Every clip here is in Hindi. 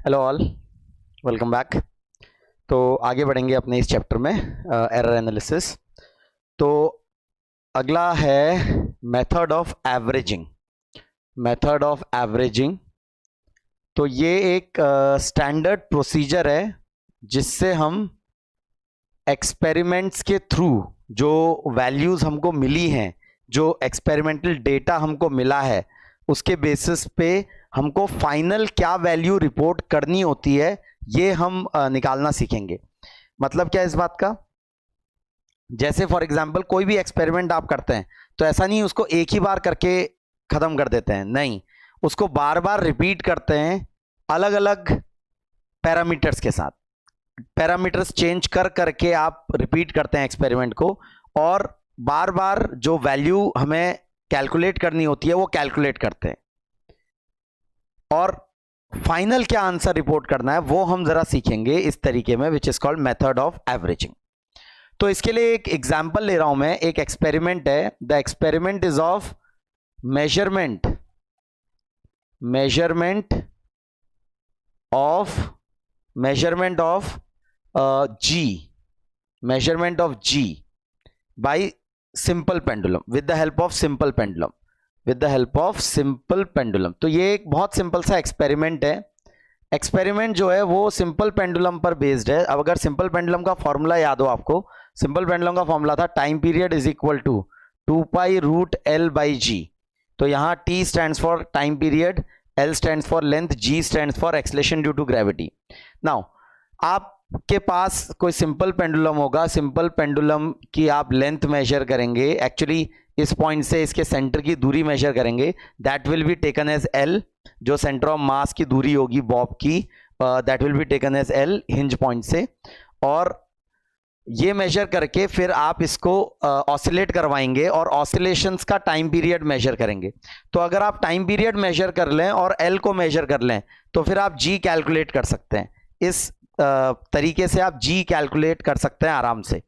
Hello all, welcome back. तो आगे बढ़ेंगे अपने इस चैप्टर में एरर एनालिसिस। तो अगला है method of averaging. Method of averaging, तो ये एक स्टैंडर्ड प्रोसीजर है जिससे हम एक्सपेरिमेंट्स के थ्रू जो वैल्यूज हमको मिली हैं, जो एक्सपेरिमेंटल डेटा हमको मिला है, उसके बेसिस पे हमको फाइनल क्या वैल्यू रिपोर्ट करनी होती है, ये हम निकालना सीखेंगे। मतलब क्या इस बात का, जैसे फॉर एग्जांपल कोई भी एक्सपेरिमेंट आप करते हैं तो ऐसा नहीं उसको एक ही बार करके खत्म कर देते हैं, नहीं, उसको बार बार रिपीट करते हैं अलग अलग पैरामीटर्स के साथ। पैरामीटर्स चेंज कर करके आप रिपीट करते हैं एक्सपेरिमेंट को, और बार बार जो वैल्यू हमें कैलकुलेट करनी होती है वो कैलकुलेट करते हैं, और फाइनल क्या आंसर रिपोर्ट करना है वो हम जरा सीखेंगे इस तरीके में, which is called method of averaging. तो इसके लिए एक एग्जांपल ले रहा हूं मैं। एक एक्सपेरिमेंट है, the experiment is of measurement of G by simple pendulum, with the help of simple pendulum, तो ये एक बहुत सिंपल सा एक्सपेरिमेंट है। एक्सपेरिमेंट जो है वो सिंपल पेंडुलम पर बेस्ड है। अब अगर सिंपल पेंडुलम का फॉर्मूला याद हो आपको, सिंपल पेंडुलम का फॉर्मूला था time period is equal to 2π√L/G। तो यहाँ T stands for time period, L stands for length, G stands for acceleration due to gravity. Now आपके पास कोई सिंपल पेंडुलम होगा, सिंपल पेंडुलम की आप लेंथ मेजर करेंगे, एक्चुअली इस पॉइंट से इसके सेंटर की दूरी मेजर करेंगे, that will be taken as L। जो सेंटर ऑफ मास की दूरी होगी बॉब की, that will be taken as L hinge point से। और ये मेजर करके फिर आप इसको ऑसिलेट करवाएंगे और ऑसिलेशंस का टाइम पीरियड मेजर करेंगे। तो अगर आप टाइम पीरियड मेजर कर लें और L को मेजर कर लें तो फिर आप G कैलकुलेट कर सकते हैं। इस तरीके से आप G कैलकुलेट कर सकते हैं आराम से।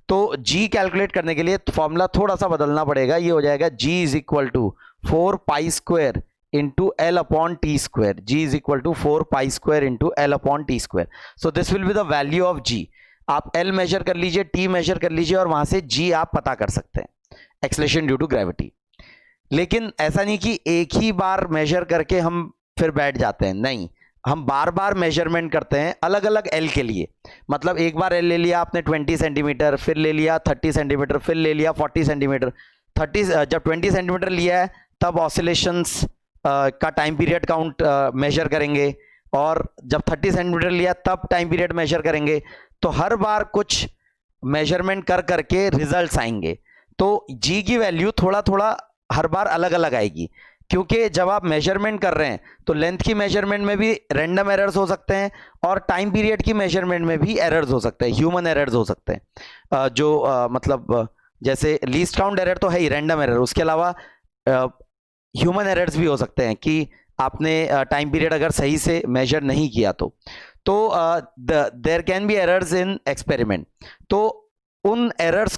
तो G कैलकुलेट करने के लिए फॉर्मूला थोड़ा सा बदलना पड़ेगा। ये हो जाएगा G is equal to 4π² into L upon T square. G is equal to 4π² into L upon T square. So this will be the value of G। आप L मेजर कर लीजिए, T मेजर कर लीजिए, और वहां से G आप पता कर सकते हैं, एक्सेलरेशन ड्यू टू ग्रेविटी। लेकिन ऐसा नहीं कि एक ही बार मेजर करके हम फिर बैठ जाते हैं, नहीं, हम बार बार मेजरमेंट करते हैं अलग अलग L के लिए। मतलब एक बार L ले लिया आपने 20 सेंटीमीटर, फिर ले लिया 30 सेंटीमीटर, फिर ले लिया 40 सेंटीमीटर। 30 जब 20 सेंटीमीटर लिया है तब ऑसिलेशंस का टाइम पीरियड काउंट मेजर करेंगे, और जब 30 सेंटीमीटर लिया तब टाइम पीरियड मेजर करेंगे। तो हर बार कुछ मेजरमेंट कर करके रिजल्ट्स आएंगे। तो G की वैल्यू थोड़ा थोड़ा हर बार अलग अलग आएगी, क्योंकि जब आप मेजरमेंट कर रहे हैं तो लेंथ की मेजरमेंट में भी रैंडम एरर्स हो सकते हैं, और टाइम पीरियड की मेजरमेंट में भी एरर्स हो सकते हैं, ह्यूमन एरर्स हो सकते हैं। मतलब जैसे लीस्ट काउंट एरर तो है ही, रैंडम एरर, उसके अलावा ह्यूमन एरर्स भी हो सकते हैं कि आपने टाइम पीरियड अगर सही से मेजर नहीं किया तो there can be errors in experiment. तो उन एरर्स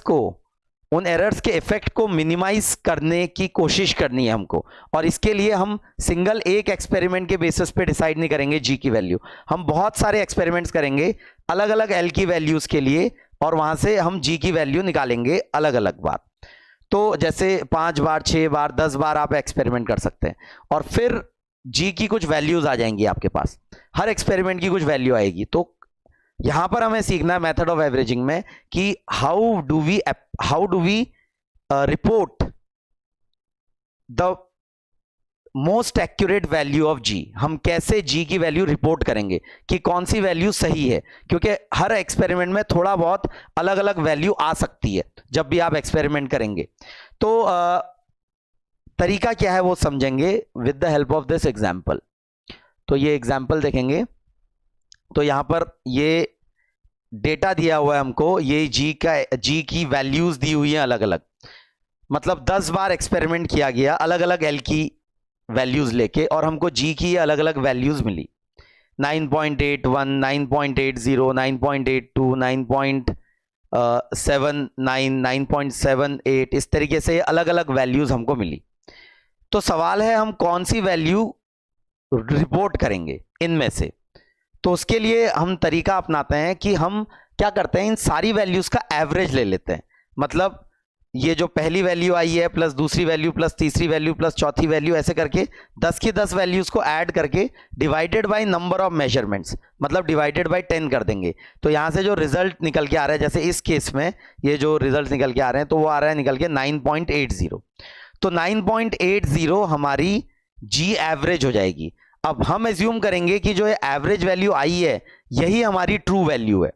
के इफेक्ट को मिनिमाइज करने की कोशिश करनी है हमको, और इसके लिए हम सिंगल एक एक्सपेरिमेंट के बेसिस पे डिसाइड नहीं करेंगे G की वैल्यू। हम बहुत सारे एक्सपेरिमेंट्स करेंगे अलग अलग L की वैल्यूज के लिए, और वहां से हम G की वैल्यू निकालेंगे अलग अलग बार। तो जैसे 5 बार, 6 बार, 10 बार आप एक्सपेरिमेंट कर सकते हैं, और फिर G की कुछ वैल्यूज आ जाएंगी आपके पास, हर एक्सपेरिमेंट की कुछ वैल्यू आएगी। तो यहां पर हमें सीखना है मेथड ऑफ एवरेजिंग में कि how do we report the most accurate value of G। हम कैसे G की वैल्यू रिपोर्ट करेंगे कि कौन सी वैल्यू सही है, क्योंकि हर एक्सपेरिमेंट में थोड़ा बहुत अलग अलग वैल्यू आ सकती है जब भी आप एक्सपेरिमेंट करेंगे। तो तरीका क्या है वो समझेंगे with the help of this example. तो ये एग्जाम्पल देखेंगे, तो यहां पर ये डेटा दिया हुआ है हमको, ये G की वैल्यूज दी हुई है अलग अलग। मतलब 10 बार एक्सपेरिमेंट किया गया अलग अलग L की वैल्यूज लेके, और हमको G की अलग अलग वैल्यूज मिली, 9.81, 9.80, 9.82, 9.79, 9.78, इस तरीके से अलग अलग वैल्यूज हमको मिली। तो सवाल है हम कौन सी वैल्यू रिपोर्ट करेंगे इनमें से। तो उसके लिए हम तरीका अपनाते हैं कि हम क्या करते हैं, इन सारी वैल्यूज का एवरेज ले लेते हैं। मतलब ये जो पहली वैल्यू आई है प्लस दूसरी वैल्यू प्लस तीसरी वैल्यू प्लस चौथी वैल्यू, ऐसे करके 10 की 10 वैल्यूज को ऐड करके divided by number of measurements, मतलब डिवाइडेड बाय 10 कर देंगे। तो यहां से जो रिजल्ट निकल के आ रहा है, जैसे इस केस में ये जो रिजल्ट निकल के आ रहे हैं, तो वो आ रहा है निकल के 9.80। तो 9.80 हमारी जी एवरेज हो जाएगी। अब हम एज्यूम करेंगे कि जो एवरेज वैल्यू आई है यही हमारी ट्रू वैल्यू है।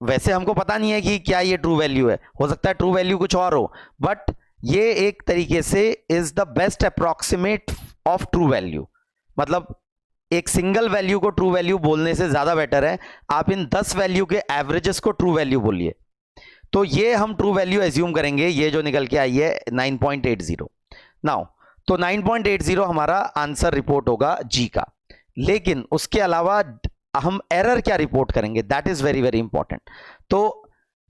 वैसे हमको पता नहीं है कि क्या ये ट्रू वैल्यू है, हो सकता है ट्रू वैल्यू कुछ और हो, बट ये एक तरीके से is the best approximate of true value. मतलब एक सिंगल वैल्यू को ट्रू वैल्यू बोलने से ज्यादा बेटर है आप इन 10 वैल्यू के एवरेजेस को ट्रू वैल्यू बोलिए। तो ये हम ट्रू वैल्यू एज्यूम करेंगे, ये जो निकल के आई है 9.80। नाउ तो 9.80 हमारा आंसर रिपोर्ट होगा जी का। लेकिन उसके अलावा हम एरर क्या रिपोर्ट करेंगे, that is very very important. तो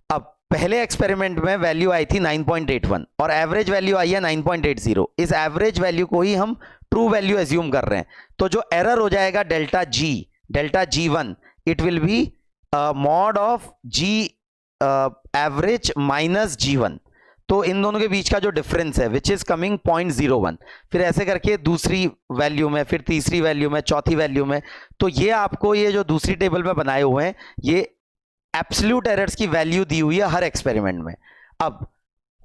अब पहले एक्सपेरिमेंट में वैल्यू आई थी 9.81 और एवरेज वैल्यू आई है 9.80। इस एवरेज वैल्यू को ही हम ट्रू वैल्यू एज्यूम कर रहे हैं। तो जो एरर हो जाएगा delta G1, it will be mod of G average minus G1। तो इन दोनों के बीच का जो डिफरेंस है विच इज कमिंग 0.01, फिर ऐसे करके दूसरी वैल्यू में, फिर तीसरी वैल्यू में, चौथी वैल्यू में। तो ये आपको ये जो दूसरी टेबल में बनाए हुए हैं ये एब्सोल्यूट एरर्स की वैल्यू दी हुई है हर एक्सपेरिमेंट में। अब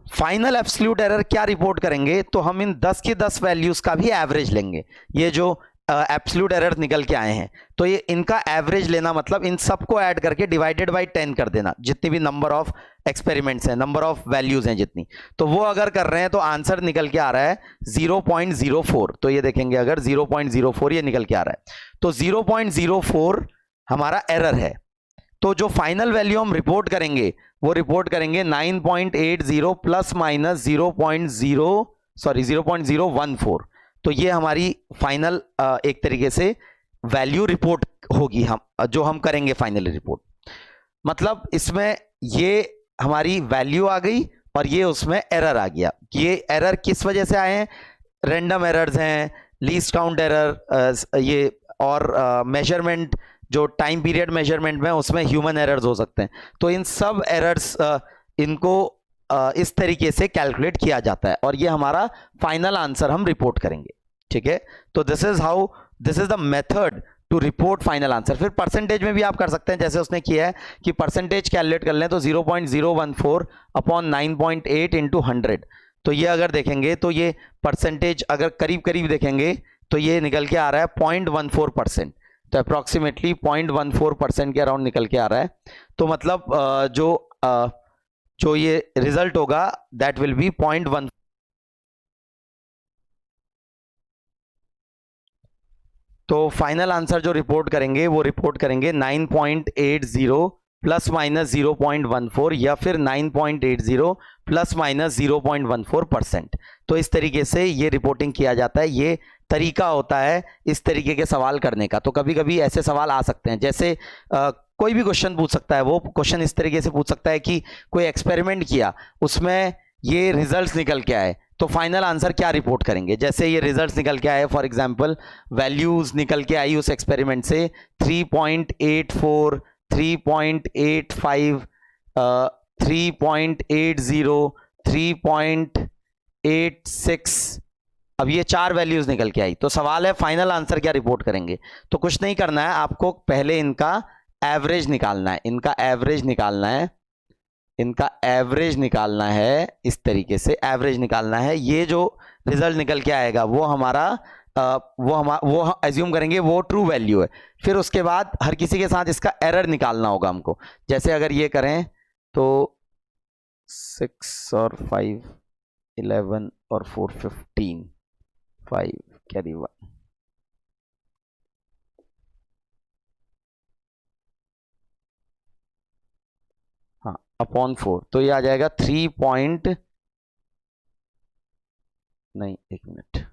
फाइनल एब्सोल्यूट एरर क्या रिपोर्ट करेंगे, तो हम इन 10 की 10 वैल्यूज का भी एवरेज लेंगे। ये जो एब्सोल्यूट एरर निकल के आए हैं तो ये इनका एवरेज लेना, मतलब इन सबको ऐड करके डिवाइडेड बाय 10 कर देना, जितनी भी नंबर ऑफ एक्सपेरिमेंट्स हैं, नंबर ऑफ वैल्यूज हैं जितनी। तो वो अगर कर रहे हैं तो आंसर निकल के आ रहा है 0.04। तो ये देखेंगे अगर 0.04 ये निकल के आ रहा है तो 0.04 हमारा एरर है। तो जो फाइनल वैल्यू हम रिपोर्ट करेंगे वो रिपोर्ट करेंगे 9.80 प्लस माइनस 0.014। तो ये हमारी फाइनल एक तरीके से वैल्यू रिपोर्ट होगी हम जो हम करेंगे फाइनल रिपोर्ट। मतलब इसमें ये हमारी वैल्यू आ गई और ये उसमें एरर आ गया। ये एरर किस वजह से आए हैं, रैंडम एरर्स हैं, लीस्ट काउंट एरर, ये और मेजरमेंट जो टाइम पीरियड मेजरमेंट में उसमें ह्यूमन एरर्स हो सकते हैं। तो इन सब एरर्स इनको इस तरीके से कैलकुलेट किया जाता है और ये हमारा फाइनल आंसर हम रिपोर्ट करेंगे। ठीक है, तो this is the method to report final answer. फिर परसेंटेज में भी आप कर सकते हैं, जैसे उसने किया है कि परसेंटेज कैलकुलेट कर लें तो 0.014 अपॉन 9.8 इंटू 100। तो ये अगर देखेंगे तो ये परसेंटेज अगर करीब करीब देखेंगे तो ये निकल के आ रहा है 0.14%। तो अप्रॉक्सीमेटली 0.14% के अराउंड निकल के आ रहा है। तो मतलब जो ये रिजल्ट होगा दैट विल बी 0.1। तो फाइनल आंसर जो रिपोर्ट करेंगे वो रिपोर्ट करेंगे 9.80 प्लस माइनस 0.14 या फिर 9.80 प्लस माइनस 0.14%। तो इस तरीके से ये रिपोर्टिंग किया जाता है। ये तरीका होता है इस तरीके के सवाल करने का। तो कभी कभी ऐसे सवाल आ सकते हैं, जैसे कोई भी क्वेश्चन पूछ सकता है। वो क्वेश्चन इस तरीके से पूछ सकता है कि कोई एक्सपेरिमेंट किया, उसमें ये रिजल्ट्स निकल के आए, तो फाइनल आंसर क्या रिपोर्ट करेंगे। जैसे ये रिजल्ट्स निकल के आए, फॉर एग्जांपल वैल्यूज निकल के आई उस एक्सपेरिमेंट से 3.84, 3.85, 3.80, 3.86। अब ये 4 वैल्यूज निकल के आई, तो सवाल है फाइनल आंसर क्या रिपोर्ट करेंगे। तो कुछ नहीं करना है आपको, पहले इनका एवरेज निकालना है, इनका एवरेज निकालना है, इनका एवरेज निकालना है। इस तरीके से एवरेज निकालना है। ये जो रिजल्ट निकल के आएगा वो हमारा वो एज्यूम करेंगे वो ट्रू वैल्यू है। फिर उसके बाद हर किसी के साथ इसका एरर निकालना होगा हमको। जैसे अगर ये करें तो 6 और 5 11 और 4 15, 5 कैरी 1, हाँ अपॉन 4। तो ये आ जाएगा 3 पॉइंट, नहीं एक मिनट,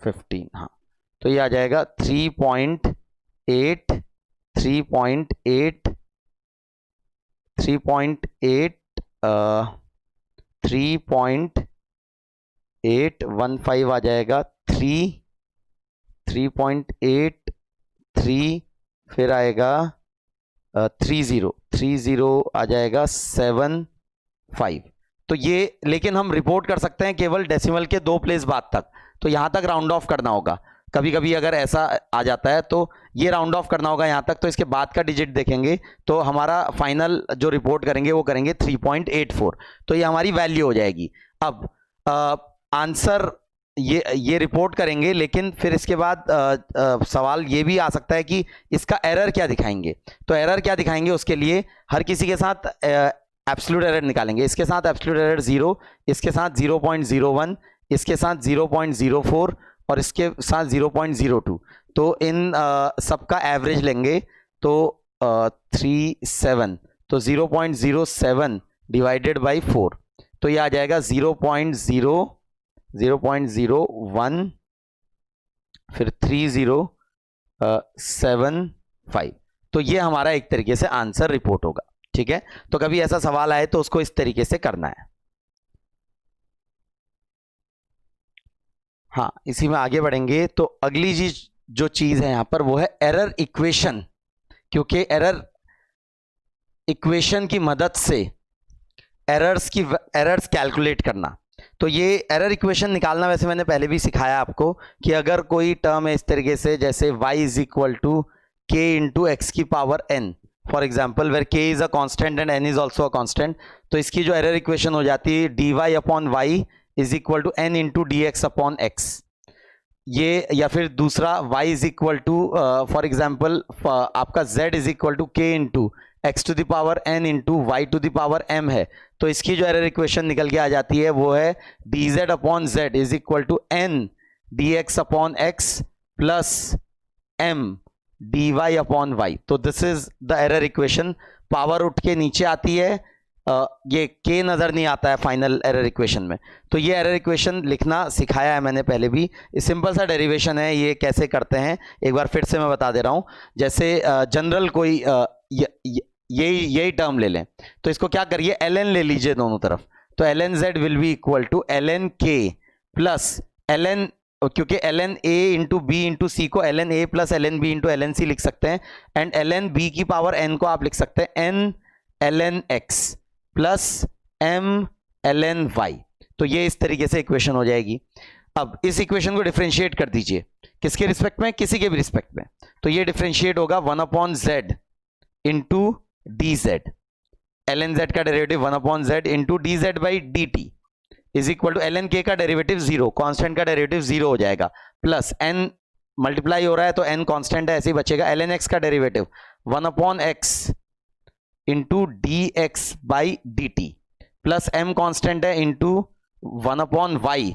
15, हाँ। तो ये आ जाएगा 3.8, 3.8, 3.8, 3.8 3.815 आ जाएगा 3.83, फिर आएगा 30 आ जाएगा 75। तो ये, लेकिन हम रिपोर्ट कर सकते हैं केवल डेसिमल के 2 प्लेस बाद तक, तो यहां तक राउंड ऑफ करना होगा। कभी कभी अगर ऐसा आ जाता है तो ये राउंड ऑफ करना होगा यहां तक, तो इसके बाद का डिजिट देखेंगे तो हमारा फाइनल जो रिपोर्ट करेंगे वो करेंगे 3.84, तो ये हमारी वैल्यू हो जाएगी। अब आंसर ये रिपोर्ट करेंगे, लेकिन फिर इसके बाद सवाल ये भी आ सकता है कि इसका एरर क्या दिखाएंगे। तो एरर क्या दिखाएंगे, उसके लिए हर किसी के साथ एब्सोल्यूट एरर निकालेंगे। इसके साथ एब्सोल्यूट एरर 0, इसके साथ 0.01, इसके साथ 0.04 और इसके साथ 0.02। तो इन सबका एवरेज लेंगे तो 37, तो 0.07 डिवाइडेड बाई 4, तो ये आ जाएगा 0.01, फिर 3075। तो ये हमारा एक तरीके से आंसर रिपोर्ट होगा। ठीक है, तो कभी ऐसा सवाल आए तो उसको इस तरीके से करना है। हाँ, इसी में आगे बढ़ेंगे तो अगली जो चीज है यहां पर वो है एरर इक्वेशन, क्योंकि एरर इक्वेशन की मदद से एरर्स कैलकुलेट करना। तो ये एरर इक्वेशन निकालना वैसे मैंने पहले भी सिखाया आपको कि अगर कोई टर्म है इस तरीके से, जैसे y is equal to k into x की power n, for example where k is a constant and n is also a constant, तो इसकी जो एरर इक्वेशन हो जाती है dy upon y is equal to n into D x upon x. ये, या फिर दूसरा y is equal to for example आपका z is equal to k into x to the power n into Y to the power m है, तो इसकी जो एरर इक्वेशन निकल के आ जाती है वो है dz upon z is equal to n dx upon x plus m dy upon y। तो this is the error equation. Power उठ के नीचे आती है, ये k नजर नहीं आता है फाइनल एरर इक्वेशन में। तो ये एरर इक्वेशन लिखना सिखाया है मैंने पहले भी। सिंपल सा डेरिवेशन है, ये कैसे करते हैं एक बार फिर से मैं बता दे रहा हूं। जैसे जनरल कोई यही टर्म ले लें, तो इसको क्या करिए, ln ले लीजिए दोनों तरफ, तो ln z will be equal to ln k plus ln, क्योंकि ln a into B into C को ln a plus ln b into ln c लिख सकते हैं, एंड ln b की पावर n को आप लिख सकते हैं n ln x plus m ln y। तो ये इस तरीके से इक्वेशन हो जाएगी। अब इस इक्वेशन को डिफरेंशिएट कर दीजिए, किसके रिस्पेक्ट में, किसी के भी रिस्पेक्ट में, तो ये डिफरेंशिएट होगा 1 upon z into D Z, L N Z का derivative 1 upon Z into D Z by D T is equal to L N K का डेरिवेटिव 0, कांस्टेंट का डेरिवेटिव 0 हो जाएगा, प्लस n मल्टीप्लाई हो रहा है तो n कांस्टेंट है, ऐसे ही बचेगा, एल एन एक्स का derivative 1 upon X into D X by D T plus m constant है into 1 upon Y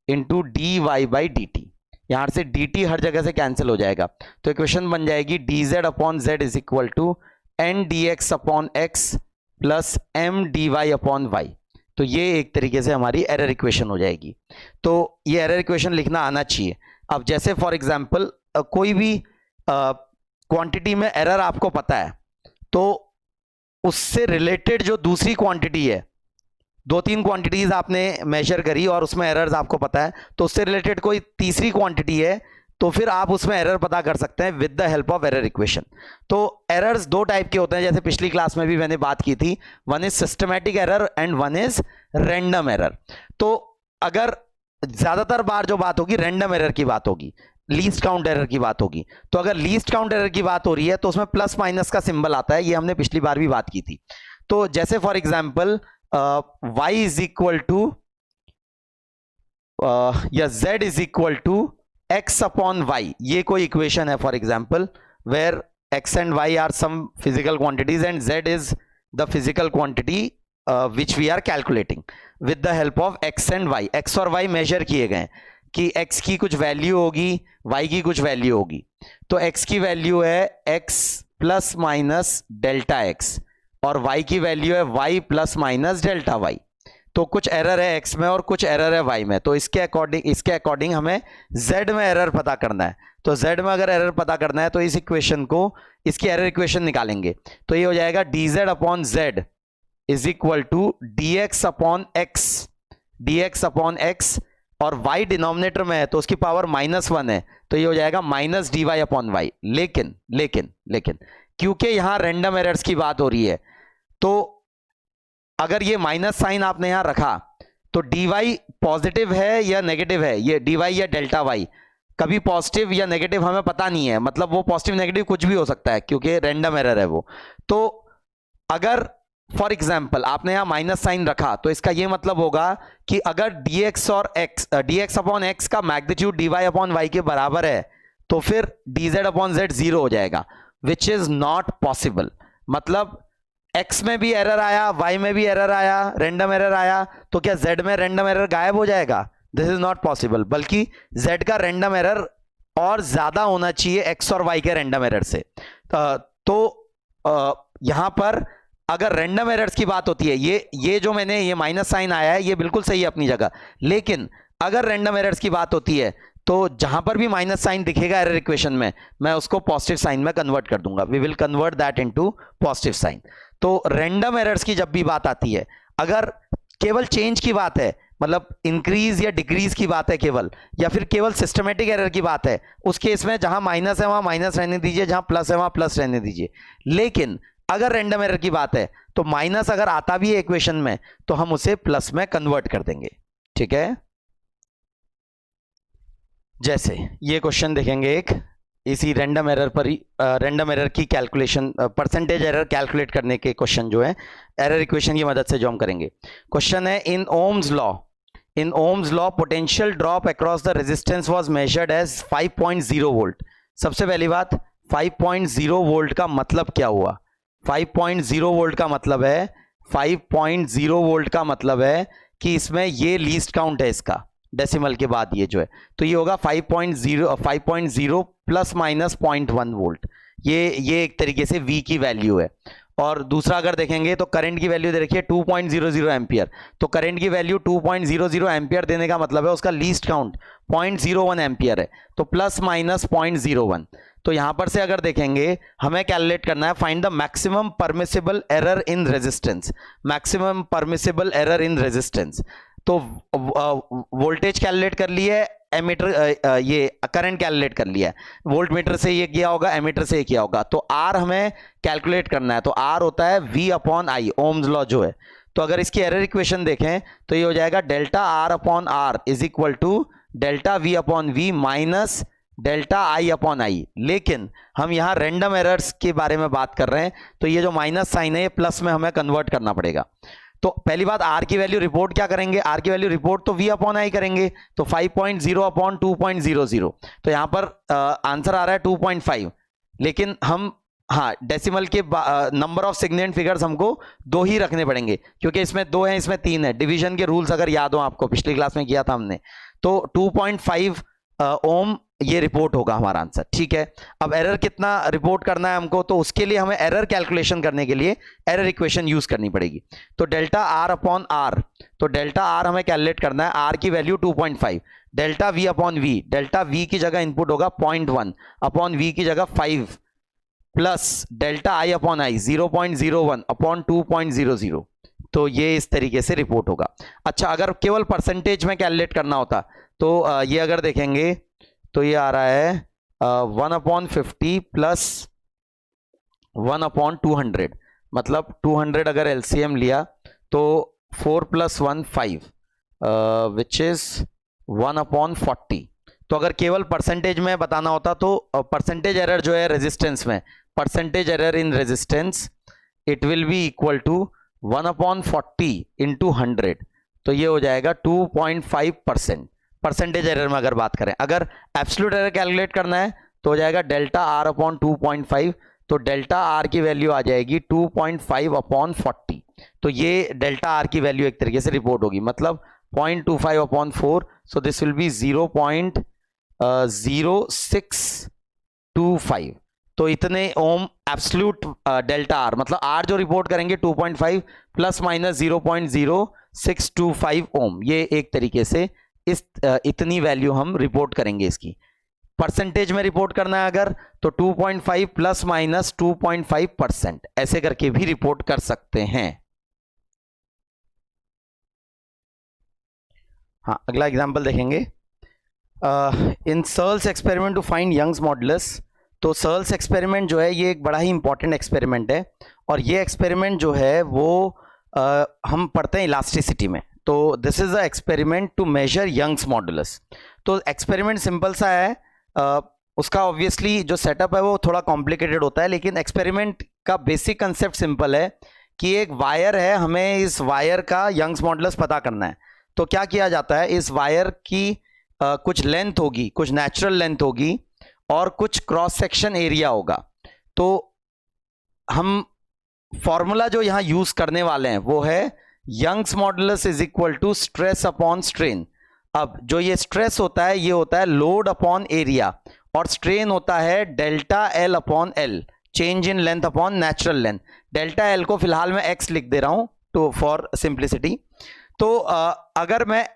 into D Y by D T. यहां से डी टी हर जगह से कैंसिल हो जाएगा, तो इक्वेशन बन जाएगी d z upon z is equal to n d x upon x plus m d y upon y. तो ये एक तरीके से हमारी एरर इक्वेशन हो जाएगी। तो ये एरर इक्वेशन लिखना आना चाहिए। अब जैसे फॉर एग्जांपल कोई भी क्वांटिटी में एरर आपको पता है, तो उससे रिलेटेड जो दूसरी क्वांटिटी है, 2-3 क्वांटिटीज आपने मेजर करी और उसमें एरर्स आपको पता है, तो उससे रिलेटेड कोई तीसरी क्वांटिटी है, तो फिर आप उसमें एरर पता कर सकते हैं with the help of error equation. तो एरर्स 2 टाइप के होते हैं, जैसे पिछली क्लास में भी मैंने बात की थी, one is systematic error and one is random error. तो अगर ज्यादातर बार जो बात होगी रैंडम एरर की बात होगी, लीस्ट काउंट एरर की बात होगी। तो अगर लीस्ट काउंट एरर की बात हो रही है तो उसमें प्लस माइनस का सिंबल आता है, ये हमने पिछली बार भी बात की थी। तो जैसे for example y is equal to या z is equal to x upon y, ये कोई इक्वेशन है for example where x and y are some physical quantities and z is the physical quantity which we are calculating with the help of x and y। x और y मेजर किए गए कि x की कुछ वैल्यू होगी, y की कुछ वैल्यू होगी। तो x की वैल्यू है x plus minus delta x और y की वैल्यू है y plus minus delta y। तो कुछ एरर है x में और कुछ एरर है y में, तो इसके अकॉर्डिंग हमें z में एरर पता करना है। तो z में अगर एरर पता करना है तो इस इक्वेशन को, इसकी एरर इक्वेशन निकालेंगे, तो ये हो जाएगा dz upon z is equal to dx upon x और y डिनोमिनेटर में है तो उसकी पावर -1 है, तो ये हो जाएगा माइनस dy अपॉन वाई। लेकिन लेकिन लेकिन क्योंकि यहां रैंडम एरर्स की बात हो रही है, तो अगर ये माइनस साइन आपने यहां रखा तो dy पॉजिटिव है या नेगेटिव है, ये dy या डेल्टा y कभी पॉजिटिव या नेगेटिव हमें पता नहीं है, मतलब वो पॉजिटिव नेगेटिव कुछ भी हो सकता है क्योंकि रैंडम एरर है वो। तो अगर फॉर एग्जाम्पल आपने यहां माइनस साइन रखा तो इसका यह मतलब होगा कि अगर dx और x dx अपॉन x का मैग्नीट्यूड dy अपॉन y के बराबर है तो फिर dz अपॉन z 0 हो जाएगा, विच इज नॉट पॉसिबल। मतलब x में भी एरर आया, y में भी एरर आया, रैंडम एरर आया, तो क्या z में रैंडम एरर गायब हो जाएगा? दिस इज नॉट पॉसिबल, बल्कि z का रैंडम एरर और ज्यादा होना चाहिए x और y के रैंडम एरर से। तो यहां पर अगर रैंडम एरर्स की बात होती है, ये जो मैंने ये माइनस साइन आया है ये बिल्कुल सही है अपनी जगह, लेकिन अगर रैंडम एरर्स की बात होती है तो जहां पर भी माइनस साइन दिखेगा एरर इक्वेशन में, मैं उसको पॉजिटिव साइन में कन्वर्ट कर दूंगा। We will convert that into positive sign. तो रैंडम एरर्स की जब भी बात आती है, अगर केवल चेंज की बात है, मतलब इंक्रीज या डिक्रीज की बात है केवल, या फिर केवल सिस्टमेटिक एरर की बात है, उस केस में जहां माइनस है वहां माइनस रहने दीजिए, जहां प्लस है वहां प्लस रहने दीजिए। लेकिन अगर रैंडम एरर की बात है तो माइनस अगर आता भी है इक्वेशन में तो हम उसे प्लस में कन्वर्ट कर देंगे। ठीक है, जैसे ये क्वेश्चन देखेंगे एक इसी रैंडम एरर पर ही, रैंडम एरर की कैलकुलेशन, परसेंटेज एरर कैलकुलेट करने के क्वेश्चन जो है एरर इक्वेशन की मदद से जो हम करेंगे। क्वेश्चन है in Ohm's law potential drop across the resistance was measured as 5.0 volt. सबसे पहली बात 5.0 वोल्ट का मतलब क्या हुआ? 5.0 वोल्ट का मतलब है 5.0 वोल्ट का मतलब है कि इसमें ये लीस्ट काउंट है इसका डेसिमल के बाद ये जो है, तो ये होगा 5.0 प्लस माइनस 0.1 वोल्ट। ये एक तरीके से V की वैल्यू है। और दूसरा अगर देखेंगे तो करंट की वैल्यू दे रखी है 2.00 एम्पियर, तो करंट की वैल्यू 2.00 एम्पियर देने का मतलब है उसका लीस्ट काउंट 0.01 एम्पियर है, तो प्लस माइनस 0.01। तो यहां पर से अगर देखेंगे हमें कैलकुलेट करना है find the maximum permissible error in resistance, maximum permissible error in resistance. तो वोल्टेज कैलकुलेट कर ली है, एमीटर ये करंट कैलकुलेट कर लिया है, वोल्ट मीटर से ये किया होगा, एमीटर से ये किया होगा, तो आर हमें कैलकुलेट करना है, तो आर होता है V upon I, Ohm's law जो है। तो अगर इसकी एरर इक्वेशन देखें तो ये हो जाएगा delta r upon r is equal to delta V upon V minus delta I upon I. लेकिन हम यहाँ रैंडम एरर्स के बारे में बात कर रहे हैं, तो ये जो माइनस साइन है ये प्लस में हमें कन्वर्ट करना पड़ेगा। तो पहली बात आर की वैल्यू रिपोर्ट क्या करेंगे? आर की वैल्यू रिपोर्ट तो V अपॉन आई करेंगे, तो 5.0 अपॉन 2.00, तो यहां पर आंसर आ रहा है 2.5, लेकिन हम हाँ डेसिमल के नंबर ऑफ सिग्निफिकेंट फिगर्स हमको 2 ही रखने पड़ेंगे, क्योंकि इसमें 2 है इसमें 3 है। डिवीजन के रूल्स अगर याद हो आपको, पिछली क्लास में किया था हमने, तो 2.5 ओम ये रिपोर्ट होगा हमारा आंसर। ठीक है, अब एरर कितना रिपोर्ट करना है हमको, तो उसके लिए हमें एरर कैलकुलेशन करने के लिए एरर इक्वेशन यूज करनी पड़ेगी। तो डेल्टा आर अपॉन आर, तो डेल्टा आर हमें कैलकुलेट करना है, आर की value 2.5, delta v upon v, delta v की जगह इनपुट होगा 0.1 अपॉन वी की जगह 5 plus delta I upon I 0.01 upon 2.00, तो ये इस तरीके से रिपोर्ट होगा। अच्छा, अगर केवल परसेंटेज में कैलकुलेट करना होता तो ये अगर देखेंगे तो ये आ रहा है 1/50 प्लस 1/200, मतलब 200 अगर एलसीएम लिया तो 4 + 1 5 विच इज 1/40। तो अगर केवल परसेंटेज में बताना होता तो परसेंटेज एरर जो है रेजिस्टेंस में, percentage error in resistance it will be equal to 1/40 into 100, तो ये हो जाएगा 2.5%। परसेंटेज एरर में अगर बात करें, अगर एब्सोल्यूट एरर कैलकुलेट करना है तो हो जाएगा डेल्टा आर अपॉन 2.5, तो डेल्टा आर की वैल्यू आ जाएगी 2.5/40, तो ये डेल्टा आर की वैल्यू एक तरीके से रिपोर्ट होगी, मतलब 0.25/4, सो दिस विल बी 0.0625। तो इतने ओम एब्सोल्यूट डेल्टा आर, मतलब आर जो रिपोर्ट करेंगे 2.5 प्लस माइनस 0.0625 ओम, ये एक तरीके से इस इतनी वैल्यू हम रिपोर्ट करेंगे इसकी। परसेंटेज में रिपोर्ट करना है अगर, तो 2.5 प्लस माइनस 2.5%, ऐसे करके भी रिपोर्ट कर सकते हैं। हाँ, अगला एग्जाम्पल देखेंगे। In Searle's experiment to find Young's modulus. तो सर्ल्स एक्सपेरिमेंट जो है ये एक बड़ा ही इंपॉर्टेंट एक्सपेरिमेंट है, और ये एक्सपेरिमेंट जो है वो हम पढ़ते हैं इलास्टिसिटी में। तो this is a experiment to measure Young's modulus. तो एक्सपेरिमेंट सिंपल सा है, उसका ऑब्वियसली जो सेटअप है वो थोड़ा कॉम्प्लिकेटेड होता है, लेकिन एक्सपेरिमेंट का बेसिक कंसेप्ट सिंपल है कि एक वायर है, हमें इस वायर का यंग्स मॉडुलस पता करना है। तो क्या किया जाता है, इस वायर की कुछ लेंथ होगी, कुछ नेचुरल लेंथ होगी और कुछ क्रॉस सेक्शन एरिया होगा। तो हम फॉर्मूला जो यहां यूज करने वाले हैं वो है Young's modulus is equal to stress upon strain. अब जो ये स्ट्रेस होता है ये होता है लोड अपॉन एरिया, और स्ट्रेन होता है delta L upon l, change in length upon natural length. Delta l को फिलहाल मैं एक्स लिख दे रहा हूं तो फॉर सिंप्लिसिटी। तो अगर मैं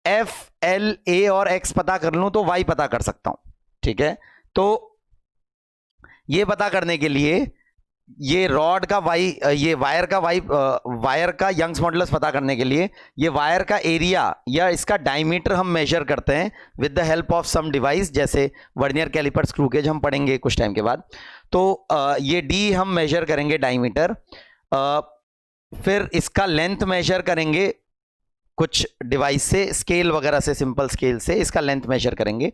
एफ एल ए और एक्स पता कर लूं तो वाई पता कर सकता हूं, ठीक है। तो ये पता करने के लिए ये रॉड का वाई, ये वायर का वाई, वायर का यंग्स मॉडुलस पता करने के लिए ये वायर का एरिया या इसका डायमीटर हम मेजर करते हैं with the help of some device, जैसे वर्नियर कैलिपर, स्क्रू गेज, हम पढ़ेंगे कुछ टाइम के बाद। तो ये डी हम मेजर करेंगे डायमीटर, फिर इसका लेंथ मेजर करेंगे कुछ डिवाइस से, स्केल वगैरह से, सिंपल स्केल से इसका लेंथ मेजर करेंगे।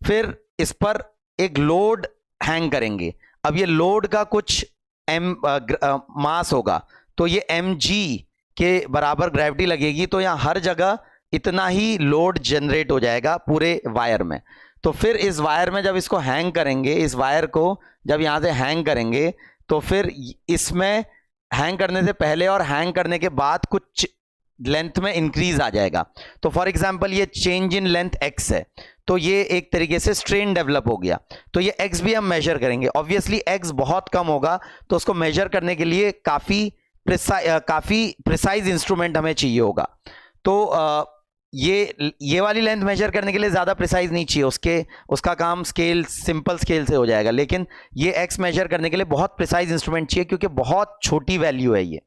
फिर इस पर एक लोड हैंग करेंगे। अब ये लोड का कुछ मास होगा, तो ये mg के बराबर ग्रेविटी लगेगी, तो यहां हर जगह इतना ही लोड जनरेट हो जाएगा पूरे वायर में। तो फिर इस वायर में जब इसको हैंग करेंगे, इस वायर को जब यहां से हैंग करेंगे, तो फिर इसमें हैंग करने से पहले और हैंग करने के बाद कुछ लेंथ में इंक्रीज आ जाएगा। तो फॉर एग्जांपल ये चेंज इन लेंथ x है, तो ये एक तरीके से स्ट्रेन डेवलप हो गया। तो ये x भी हम मेजर करेंगे। ऑब्वियसली x बहुत कम होगा, तो उसको मेजर करने के लिए काफी प्रिसाइज इंस्ट्रूमेंट हमें चाहिए होगा। तो ये वाली लेंथ मेजर करने के लिए ज्यादा प्रिसाइज नहीं चाहिए, उसका काम स्केल, सिंपल स्केल से हो जाएगा। लेकिन ये x मेजर करने के लिए बहुत प्रिसाइज इंस्ट्रूमेंट चाहिए, क्योंकि बहुत छोटी वैल्यू है ये।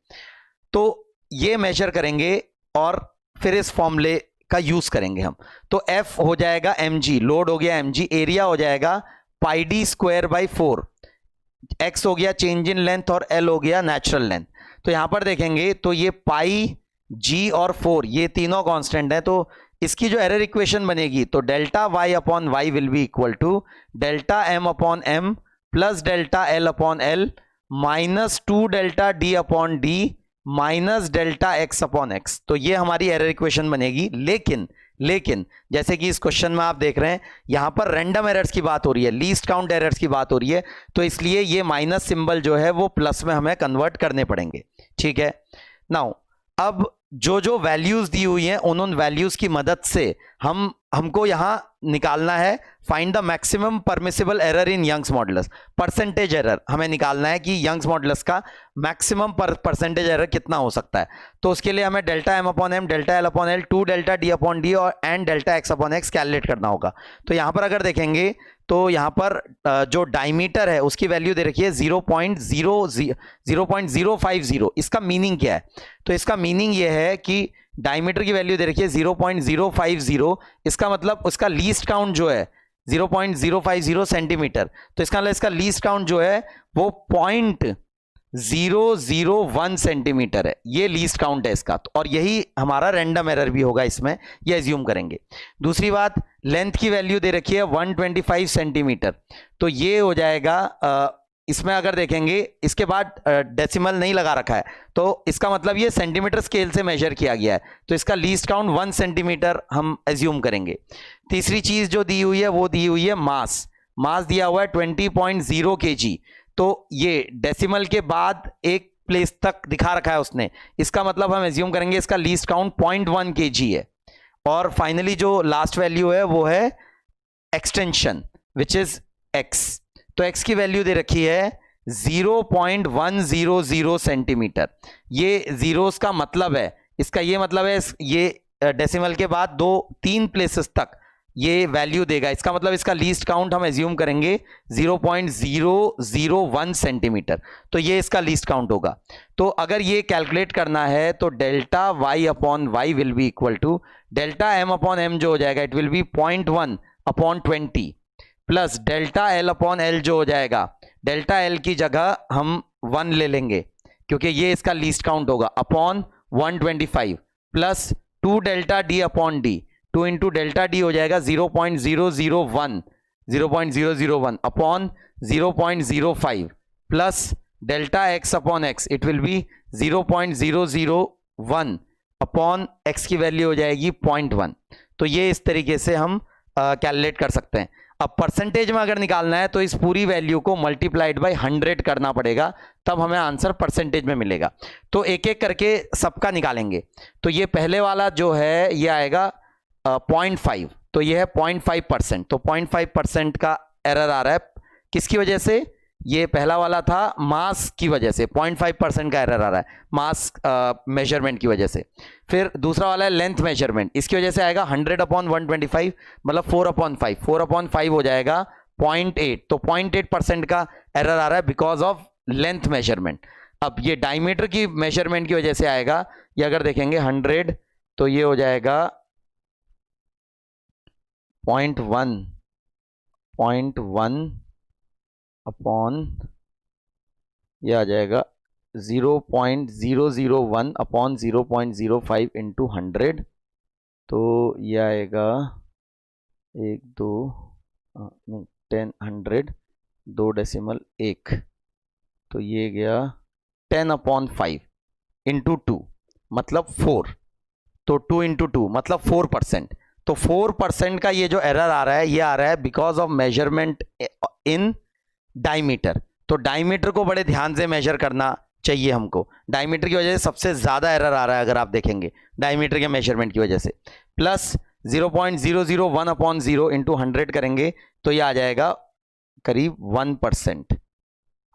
तो ये मेजर करेंगे और फिर इस फॉर्मूले का यूज करेंगे हम। तो F हो जाएगा mg, लोड हो गया mg, एरिया हो जाएगा पाई डी स्क्वायर बाई 4, x हो गया चेंज इन लेंथ और L हो गया नेचुरल लेंथ। तो यहां पर देखेंगे तो ये पाई, g और 4 ये तीनों कांस्टेंट है, तो इसकी जो एरर इक्वेशन बनेगी तो delta y upon y will be equal to delta m upon m plus delta L upon L minus 2 delta d upon d minus delta x upon x. तो ये हमारी एरर इक्वेशन बनेगी। लेकिन जैसे कि इस क्वेश्चन में आप देख रहे हैं, यहां पर रैंडम एरर्स की बात हो रही है, लीस्ट काउंट एरर्स की बात हो रही है, तो इसलिए ये माइनस सिंबल जो है वो प्लस में हमें कन्वर्ट करने पड़ेंगे, ठीक है। नाउ अब जो वैल्यूज दी हुई हैं उन वैल्यूज की मदद से हमको यहां निकालना है find the maximum permissible error in Young's modulus. Percentage error हमें निकालना है कि यंग्स मॉडुलस का मैक्सिमम परसेंटेज एरर कितना हो सकता है। तो उसके लिए हमें delta M upon M, delta L upon L, 2 delta D upon D और and delta x upon X calculate करना होगा। तो यहां पर अगर देखेंगे तो यहां पर जो डायमीटर है उसकी वैल्यू दे रखी है 0.050। इसका मीनिंग क्या है? तो इसका मीनिंग यह है कि डायमीटर की वैल्यू दे रखी है 0.050। इसका मतलब उसका लीस्ट काउंट जो है 0.050 सेंटीमीटर, तो इसका मतलब इसका लीस्ट काउंट जो है वो 0.001 सेंटीमीटर है, ये लीस्ट काउंट है इसका। और यही हमारा रैंडम एरर भी होगा इसमें, ये एज्यूम करेंगे। दूसरी बात, लेंथ की वैल्यू दे रखी है 125 सेंटीमीटर, तो ये हो जाएगा इसमें अगर देखेंगे इसके बाद डेसिमल नहीं लगा रखा है, तो इसका मतलब ये सेंटीमीटर स्केल से मेजर किया गया है, तो इसका लीस्ट काउंट 1 सेंटीमीटर हम एज्यूम करेंगे। तीसरी चीज जो दी हुई है वो दी हुई है मास दिया हुआ है 20.0 kg, तो ये डेसिमल के बाद एक प्लेस तक दिखा रखा है उसने, इसका मतलब हम एज्यूम करेंगे इसका लीस्ट काउंट 0.1 kg है। और फाइनली जो लास्ट वैल्यू है वो है एक्सटेंशन विच इज x, तो x की वैल्यू दे रखी है 0.100 सेंटीमीटर। ये जीरोस का मतलब है, इसका ये मतलब है ये डेसिमल के बाद 2-3 प्लेसेस तक ये वैल्यू देगा, इसका मतलब इसका लीस्ट काउंट हम एज्यूम करेंगे 0.001 सेंटीमीटर, तो ये इसका लीस्ट काउंट होगा। तो अगर ये कैलकुलेट करना है तो delta y upon y will be equal to delta M upon m जो हो जाएगा it will be 0.1 upon 20 plus delta L upon l जो हो जाएगा, डेल्टा एल की जगह हम 1 ले लेंगे क्योंकि ये इसका लीस्ट काउंट होगा, upon 125 plus 2 delta D upon D, 2 into delta D हो जाएगा 0.001 upon 0.05 plus delta x upon x it will B 0.001 upon x की वैल्यू हो जाएगी 0.1। तो ये इस तरीके से हम कैलकुलेट कर सकते हैं। अब परसेंटेज में अगर निकालना है तो इस पूरी वैल्यू को मल्टीप्लाइड बाय 100 करना पड़ेगा, तब हमें आंसर परसेंटेज में मिलेगा। तो एक एक करके सबका निकालेंगे। तो ये पहले वाला जो है ये आएगा 0.5, तो ये है 0.5%, तो 0.5% का एरर आ रहा है, किसकी वजह से? ये पहला वाला था मास की वजह से 0.5% का एरर आ रहा है, मास मेजरमेंट की वजह से। फिर दूसरा वाला है लेंथ मेजरमेंट, इसकी वजह से आएगा 100/125 मतलब 4/5, 4/5 हो जाएगा 0.8, तो 0.8% का एरर आ रहा है बिकॉज ऑफ लेंथ मेजरमेंट। अब ये डायमीटर की मेजरमेंट की वजह से आएगा, ये अगर देखेंगे 100 तो ये हो जाएगा 0.1 अपॉन ये आ जाएगा 0.001 अपॉन 0.05 इंटू 100, तो ये आएगा 100 2.1 तो ये गया 10/5 इंटू 2 मतलब 4, तो 2 इंटू 2 मतलब 4%। तो 4% का ये जो एरर आ रहा है ये आ रहा है because of measurement in diameter. तो डायमीटर को बड़े ध्यान से मेजर करना चाहिए हमको, डायमीटर की वजह से सबसे ज्यादा एरर आ रहा है अगर आप देखेंगे डायमीटर के मेजरमेंट की वजह से। प्लस 0.001/0 इंटू 100 करेंगे तो ये आ जाएगा करीब 1%,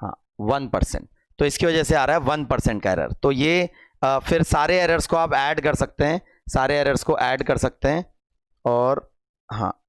हाँ 1%, तो इसकी वजह से आ रहा है 1% का एरर। तो ये फिर सारे एरर्स को आप ऐड कर सकते हैं, सारे एरर्स को ऐड कर सकते हैं और हाँ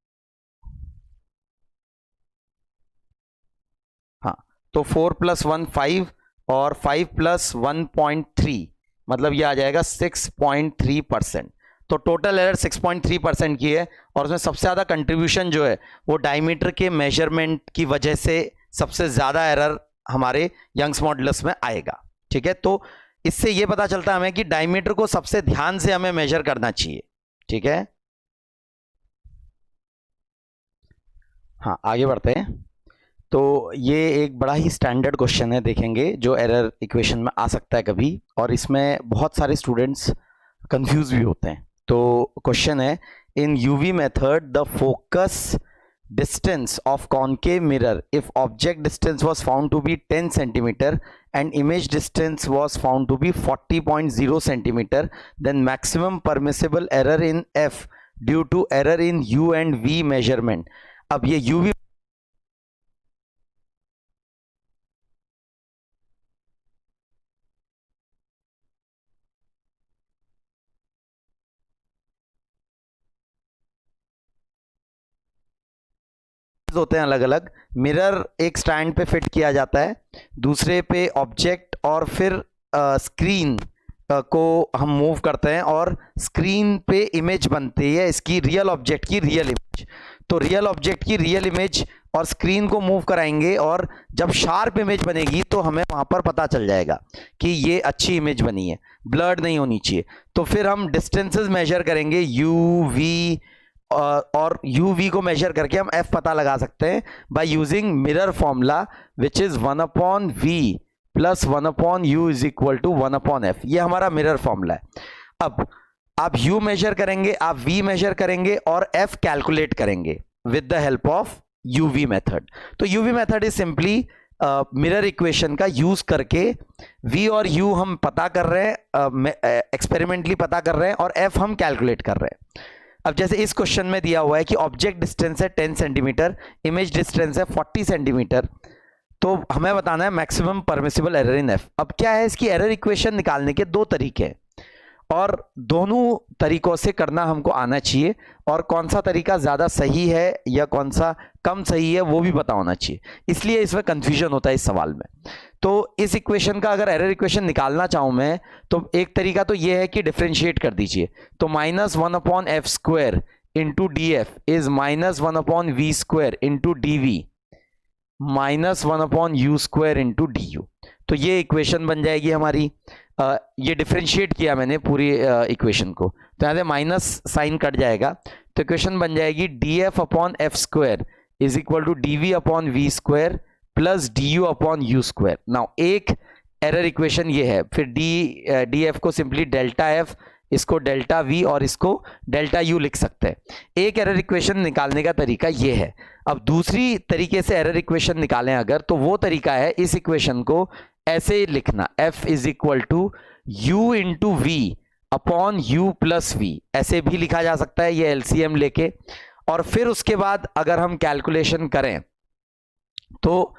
तो 4 + 1 5 और 5 + 1.3 मतलब ये आ जाएगा 6.3%। तो टोटल एरर 6.3% की है और उसमें सबसे ज़्यादा कंट्रीब्यूशन जो है वो डायमीटर के मेजरमेंट की वजह से सबसे ज़्यादा एरर हमारे यंग्स मॉडुलस में आएगा। ठीक है, तो इससे ये पता चलता है हमें कि डायमीटर को सबसे ध्यान से हमें मेजर करना चाहिए। ठीक है, हाँ आगे बढ़ते हैं। तो ये एक बड़ा ही स्टैंडर्ड क्वेश्चन है, देखेंगे जो एरर इक्वेशन में आ सकता है कभी, और इसमें बहुत सारे स्टूडेंट्स कंफ्यूज भी होते हैं। तो क्वेश्चन है, in UV method the focus distance of concave mirror if object distance was found to be 10 centimeter and image distance was found to be 40.0 centimeter, then maximum permissible error in F due to error in U and V measurement। अब ये UV होते हैं अलग अलग, मिरर एक स्टैंड पे फिट किया जाता है, दूसरे पे ऑब्जेक्ट और फिर स्क्रीन को हम मूव करते हैं और स्क्रीन पे इमेज बनती है इसकी रियल ऑब्जेक्ट की रियल इमेज। तो रियल ऑब्जेक्ट की रियल इमेज और स्क्रीन को मूव कराएंगे और जब शार्प इमेज बनेगी तो हमें वहां पर पता चल जाएगा कि ये अच्छी इमेज बनी है, ब्लर्ड नहीं होनी चाहिए। तो फिर हम डिस्टेंसेस मेजर करेंगे यू वी, और UV को मेजर करके हम F पता लगा सकते हैं by using mirror formula which is 1/V plus 1/U is equal to 1/F। ये हमारा मिरर फॉर्मूला है। अब आप U मेजर करेंगे, आप V मेजर करेंगे और F कैलकुलेट करेंगे with the help of UV method. तो UV method is simply mirror equation का यूज करके V और U हम पता कर रहे हैं, एक्सपेरिमेंटली पता कर रहे हैं, और F हम कैलकुलेट कर रहे हैं। अब जैसे इस क्वेश्चन में दिया हुआ है कि ऑब्जेक्ट डिस्टेंस है 10 सेंटीमीटर, इमेज डिस्टेंस है 40 सेंटीमीटर, तो हमें बताना है maximum permissible error in F. अब क्या है, इसकी एरर इक्वेशन निकालने के दो तरीके हैं, और दोनों तरीकों से करना हमको आना चाहिए, और कौन सा तरीका ज़्यादा सही है या कौन सा कम सही है वो भी पता होना चाहिए, इसलिए इसमें कंफ्यूजन होता है इस सवाल में। तो इस इक्वेशन का अगर एरर इक्वेशन निकालना चाहूँ मैं, तो एक तरीका तो ये है कि डिफरेंशिएट कर दीजिए। तो -1/f² into d f is -1/v² into d v -1/u² into d u. तो ये इक्वेशन बन जाएगी हमारी। ये डिफरेंशिएट किया मैंने पूरी इक्वेशन को, तो यहाँ से माइनस साइन कट जाएगा, तो इक्वेशन बन जाएगी df/f² is equal to dv/v² plus du/u²। Now एक एरर इक्वेशन ये है, फिर df को सिंपली डेल्टा एफ, इसको डेल्टा वी और इसको डेल्टा यू लिख सकते हैं। एक एरर इक्वेशन निकालने का तरीका ये है। अब दूसरी तरीके से एरर इक्वेशन निकालें अगर, तो वो तरीका है इस इक्वेशन को ऐसे लिखना, f is equal to u into v upon u plus v, ऐसे भी लिखा जा सकता है ये एलसीएम लेके। और फिर उसके बाद अगर हम कैलकुलेशन करें तो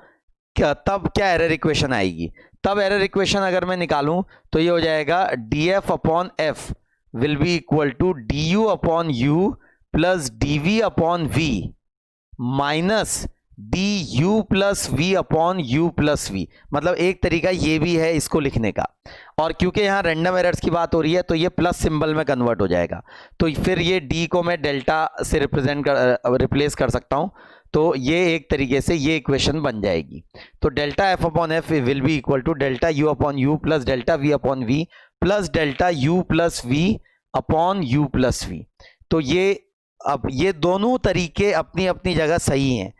तब क्या एरर इक्वेशन आएगी, तब एरर इक्वेशन अगर मैं निकालूं तो ये हो जाएगा df/f will be equal to du/u plus dv/v minus du plus v/u plus v। मतलब एक तरीका ये भी है इसको लिखने का, और क्योंकि यहाँ रैंडम एरर्स की बात हो रही है तो ये प्लस सिंबल में कन्वर्ट हो जाएगा, तो फिर ये d को मैं डेल्टा से रिप्लेस कर सकता हूँ। तो ये एक तरीके से ये इक्वेशन बन जाएगी। तो delta f/f will be equal to delta u/u plus delta v/v plus delta u plus v/u plus v। तो ये अब ये दोनों तरीके अपनी अपनी जगह सही हैं,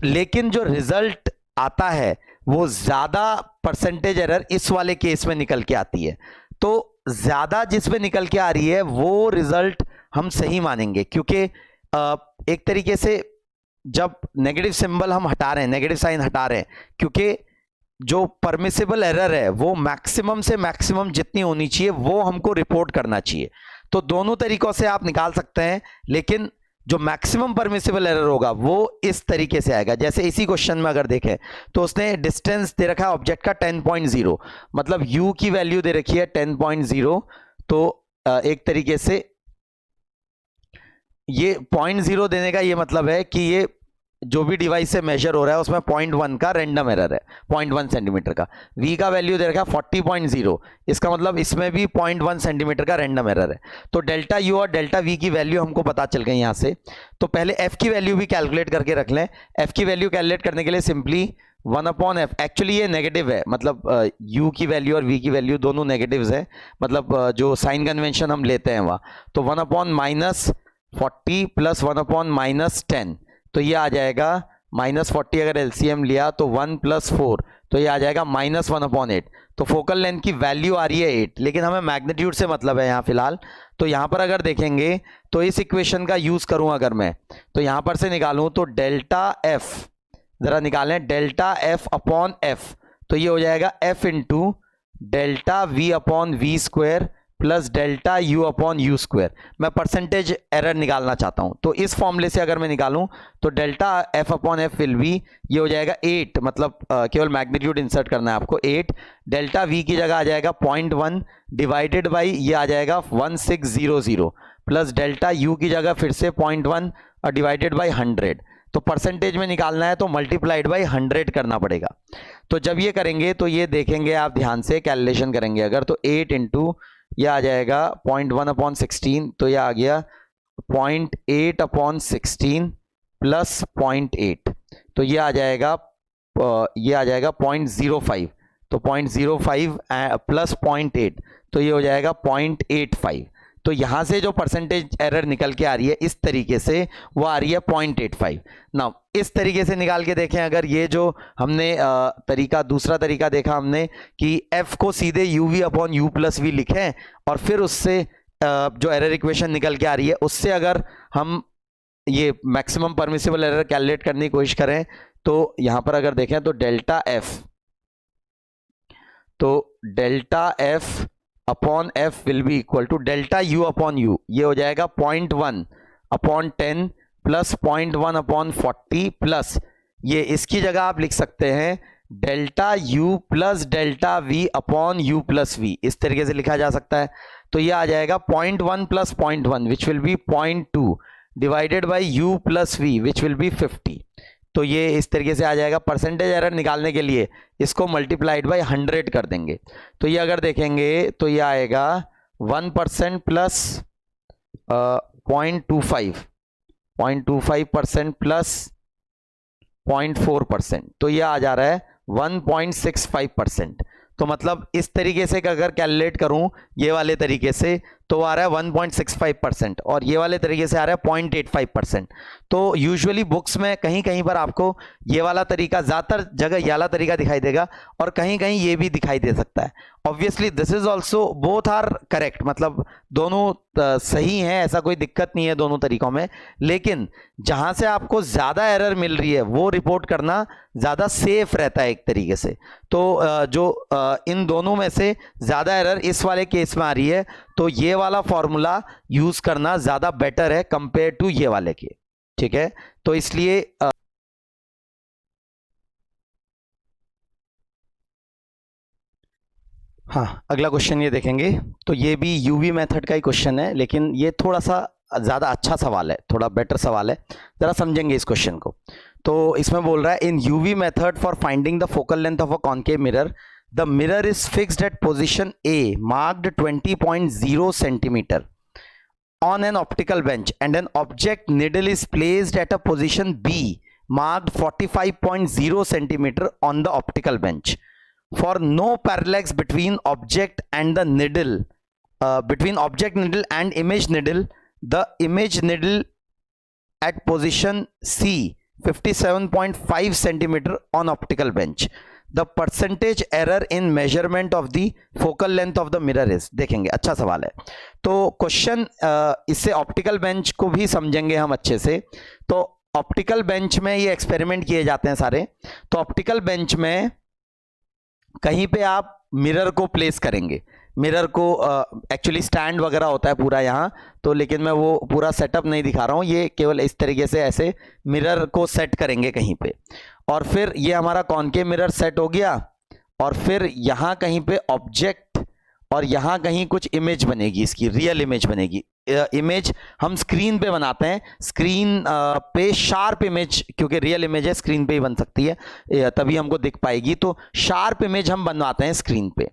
लेकिन जो रिजल्ट आता है वो ज्यादा परसेंटेज एरर इस वाले केस में निकल के आती है। तो ज्यादा जिसमें निकल के आ रही है वो रिजल्ट हम सही मानेंगे, क्योंकि एक तरीके से जब नेगेटिव सिंबल हम हटा रहे हैं, नेगेटिव साइन हटा रहे हैं, क्योंकि जो परमिसिबल एरर है वो मैक्सिमम से मैक्सिमम जितनी होनी चाहिए वो हमको रिपोर्ट करना चाहिए। तो दोनों तरीकों से आप निकाल सकते हैं, लेकिन जो मैक्सिमम परमिसिबल एरर होगा वो इस तरीके से आएगा। जैसे इसी क्वेश्चन में अगर देखें तो उसने डिस्टेंस दे रखा है ऑब्जेक्ट का 10.0, मतलब u की वैल्यू दे रखी है 10.0। तो एक तरीके से ये 0.0 देने का ये मतलब है कि ये जो भी डिवाइस से मेजर हो रहा है उसमें 0.1 का रैंडम एरर है, 0.1 सेंटीमीटर का। v का वैल्यू दे रखा है 40.0, इसका मतलब इसमें भी 0.1 सेंटीमीटर का रैंडम एरर है। तो डेल्टा u और डेल्टा v की वैल्यू हमको पता चल गई यहाँ से। तो पहले f की वैल्यू भी कैलकुलेट करके रख लें। f की वैल्यू कैलकुलेट करने के लिए सिंपली 1/f, एक्चुअली ये नेगेटिव है, मतलब u की वैल्यू और v की वैल्यू दोनों नेगेटिव्स है, मतलब जो साइन कन्वेंशन हम लेते हैं वहाँ। तो 1/-40 प्लस 1/-10, तो ये आ जाएगा -40। अगर एलसीएम लिया तो 1 + 4, तो ये आ जाएगा -1/8। तो फोकल लेंथ की वैल्यू आ रही है 8, लेकिन हमें मैग्नीट्यूड से मतलब है यहाँ फिलहाल। तो यहाँ पर अगर देखेंगे तो इस इक्वेशन का यूज करूँ अगर मैं, तो यहाँ पर से निकालूँ तो डेल्टा एफ, जरा निकालें डेल्टा f/f, तो ये हो जाएगा f into delta v/v² plus delta u/u²। मैं परसेंटेज एरर निकालना चाहता हूं, तो इस फॉर्मूले से अगर मैं निकालूं तो डेल्टा f/f विल बी, ये हो जाएगा 8, मतलब केवल मैग्नीट्यूड इंसर्ट करना है आपको 8। डेल्टा v की जगह आ जाएगा 0.1 डिवाइडेड बाई ये आ जाएगा 1600 प्लस डेल्टा u की जगह फिर से 0.1 और डिवाइडेड बाई 100। तो परसेंटेज में निकालना है तो मल्टीप्लाइड बाई 100 करना पड़ेगा। तो जब ये करेंगे तो ये देखेंगे आप ध्यान से कैलकुलेशन करेंगे अगर, तो 8 इंटू यह आ जाएगा 0.1/16, तो यह आ गया 0.8/16 प्लस 0.8, तो ये आ जाएगा 0.05। तो 0.05 प्लस 0.8, तो ये हो जाएगा 0.85। तो यहां से जो परसेंटेज एरर निकल के आ रही है इस तरीके से, वो आ रही है 0.85। नाउ इस तरीके से निकाल के देखें अगर, ये जो हमने दूसरा तरीका देखा हमने कि f को सीधे uv/u प्लस v लिखें और फिर उससे जो एरर इक्वेशन निकल के आ रही है उससे अगर हम ये मैक्सिमम परमिसिबल एरर कैलकुलेट करने की कोशिश करें, तो यहां पर अगर देखें तो delta f/f will be equal to delta u/u, ये हो जाएगा 0.1/10 प्लस 0.1/40 प्लस ये इसकी जगह आप लिख सकते हैं delta u plus delta v upon you plus v, इस तरीके से लिखा जा सकता है। तो ये आ जाएगा 0.1 plus 0.1 which will be 0.2 divided by u plus v which will be 50। तो ये इस तरीके से आ जाएगा। परसेंटेज एरर निकालने के लिए इसको मल्टीप्लाइड बाई 100 कर देंगे। तो ये अगर देखेंगे तो ये आएगा 1% प्लस 0.25% प्लस 0.4%, तो ये आ जा रहा है 1.65%। तो मतलब इस तरीके से अगर कैलकुलेट करूं ये वाले तरीके से तो आ रहा है 1.65% और ये वाले तरीके से आ रहा है 0.85%। तो यूजुअली बुक्स में कहीं कहीं पर आपको ये वाला तरीका, ज़्यादातर जगह ये वाला तरीका दिखाई देगा और कहीं कहीं ये भी दिखाई दे सकता है। Obviously this is also, both are correct, मतलब दोनों सही हैं, ऐसा कोई दिक्कत नहीं है दोनों तरीकों में। लेकिन जहां से आपको ज़्यादा एरर मिल रही है वो रिपोर्ट करना ज़्यादा सेफ रहता है एक तरीके से। तो इन दोनों में से ज़्यादा एरर इस वाले केस में आ रही है, तो ये वाला फॉर्मूला यूज करना ज़्यादा बेटर है कंपेयर टू ये वाले के। ठीक है, तो इसलिए हाँ, अगला क्वेश्चन ये देखेंगे। तो ये भी यूवी मेथड का ही क्वेश्चन है, लेकिन ये थोड़ा सा ज़्यादा अच्छा सवाल है, थोड़ा बेटर सवाल है। ज़रा समझेंगे इस क्वेश्चन को। तो इसमें बोल रहा है in UV method for finding the focal length of a concave mirror, the mirror is fixed at position A marked 20.0 centimetre on an optical bench and an object needle is placed at a position B marked 45.0 centimeter on the optical bench. For no parallax between object and the needle, between object needle and image needle, the image needle at position C 57.5 centimeter on optical bench. The percentage error in measurement of the focal length of the mirror is, देखेंगे, अच्छा सवाल है। तो क्वेश्चन इससे ऑप्टिकल बेंच को भी समझेंगे हम अच्छे से। तो ऑप्टिकल बेंच में ये एक्सपेरिमेंट किए जाते हैं सारे। तो ऑप्टिकल बेंच में कहीं पे आप मिरर को प्लेस करेंगे, मिरर को एक्चुअली स्टैंड वगैरह होता है पूरा यहाँ, तो लेकिन मैं वो पूरा सेटअप नहीं दिखा रहा हूँ, ये केवल इस तरीके से ऐसे मिरर को सेट करेंगे कहीं पे। और फिर ये हमारा कॉन्केव मिरर सेट हो गया और फिर यहाँ कहीं पे ऑब्जेक्ट और यहाँ कहीं कुछ इमेज बनेगी, इसकी रियल इमेज बनेगी। इमेज हम स्क्रीन पे बनाते हैं, स्क्रीन पे शार्प इमेज, क्योंकि रियल इमेज है स्क्रीन पे ही बन सकती है तभी हमको दिख पाएगी। तो शार्प इमेज हम बनवाते हैं स्क्रीन पे।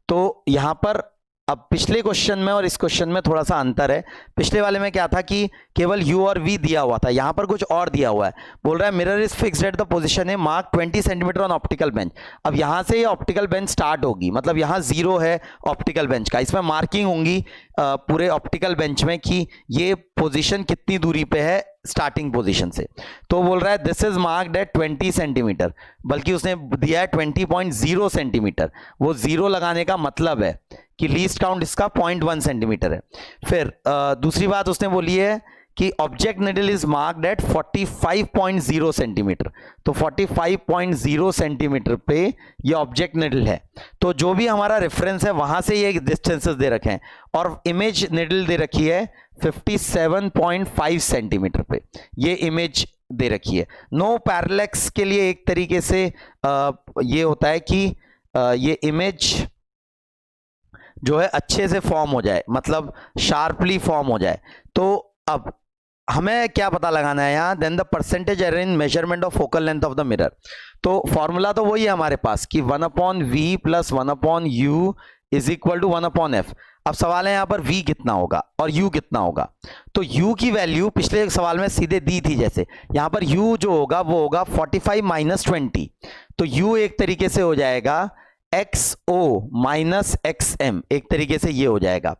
तो यहाँ पर अब पिछले क्वेश्चन में और इस क्वेश्चन में थोड़ा सा अंतर है। पिछले वाले में क्या था कि केवल u और v दिया हुआ था, यहाँ पर कुछ और दिया हुआ है। बोल रहा है mirror is fixed at the position है mark 20 centimetre on optical bench. अब यहाँ से ये ऑप्टिकल बेंच स्टार्ट होगी, मतलब यहाँ 0 है ऑप्टिकल बेंच का, इसमें मार्किंग होंगी पूरे ऑप्टिकल बेंच में कि ये पोजीशन कितनी दूरी पे है स्टार्टिंग पोजीशन से। तो बोल रहा है this is marked at 20 centimetre, बल्कि उसने दिया है 20.0 सेंटीमीटर। वो 0 लगाने का मतलब है कि लीस्ट काउंट इसका 0.1 सेंटीमीटर है। फिर दूसरी बात उसने बोली है कि object needle is marked at 45.0 centimetre. तो 45.0 सेंटीमीटर पे ये ऑब्जेक्ट निडल है। तो जो भी हमारा रेफरेंस है वहां से ये डिस्टेंसेस दे रखे हैं और इमेज निडल दे रखी है 57.5 सेंटीमीटर पे, ये इमेज दे रखी है। नो पैरेलैक्स के लिए एक तरीके से ये होता है कि ये इमेज जो है अच्छे से फॉर्म हो जाए, मतलब शार्पली फॉर्म हो जाए। तो अब हमें क्या पता लगाना है यहाँ, then the percentage error in measurement of focal length of the mirror. तो फॉर्मूला तो वही है हमारे पास कि 1/v plus 1/u is equal to 1/f। अब सवाल है यहाँ पर v कितना होगा और u कितना होगा। तो u की वैल्यू पिछले सवाल में सीधे दी थी, जैसे यहाँ पर u जो होगा वो होगा 45 माइनस 20। तो u एक तरीके से हो जाएगा XO माइनस XM, एक तरीके से ये हो जाएगा,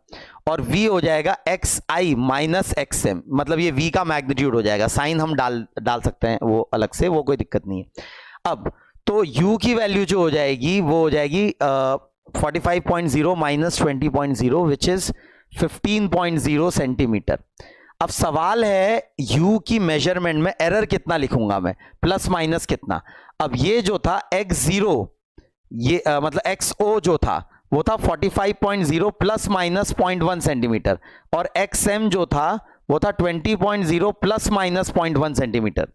और V हो जाएगा XI माइनस XM, मतलब ये V का मैग्नीट्यूड हो जाएगा। साइन हम डाल सकते हैं वो अलग से, वो कोई दिक्कत नहीं है। अब तो U की वैल्यू जो हो जाएगी वो हो जाएगी 45.0 माइनस 20.0 विच इज 15.0 सेंटीमीटर। अब सवाल है U की मेजरमेंट में एरर कितना लिखूंगा मैं, प्लस माइनस कितना। अब ये जो था X0, ये मतलब XO जो था वो था 45.0 प्लस माइनस 0.1 सेंटीमीटर, और XM जो था वो था 20.0 प्लस माइनस 0.1 सेंटीमीटर।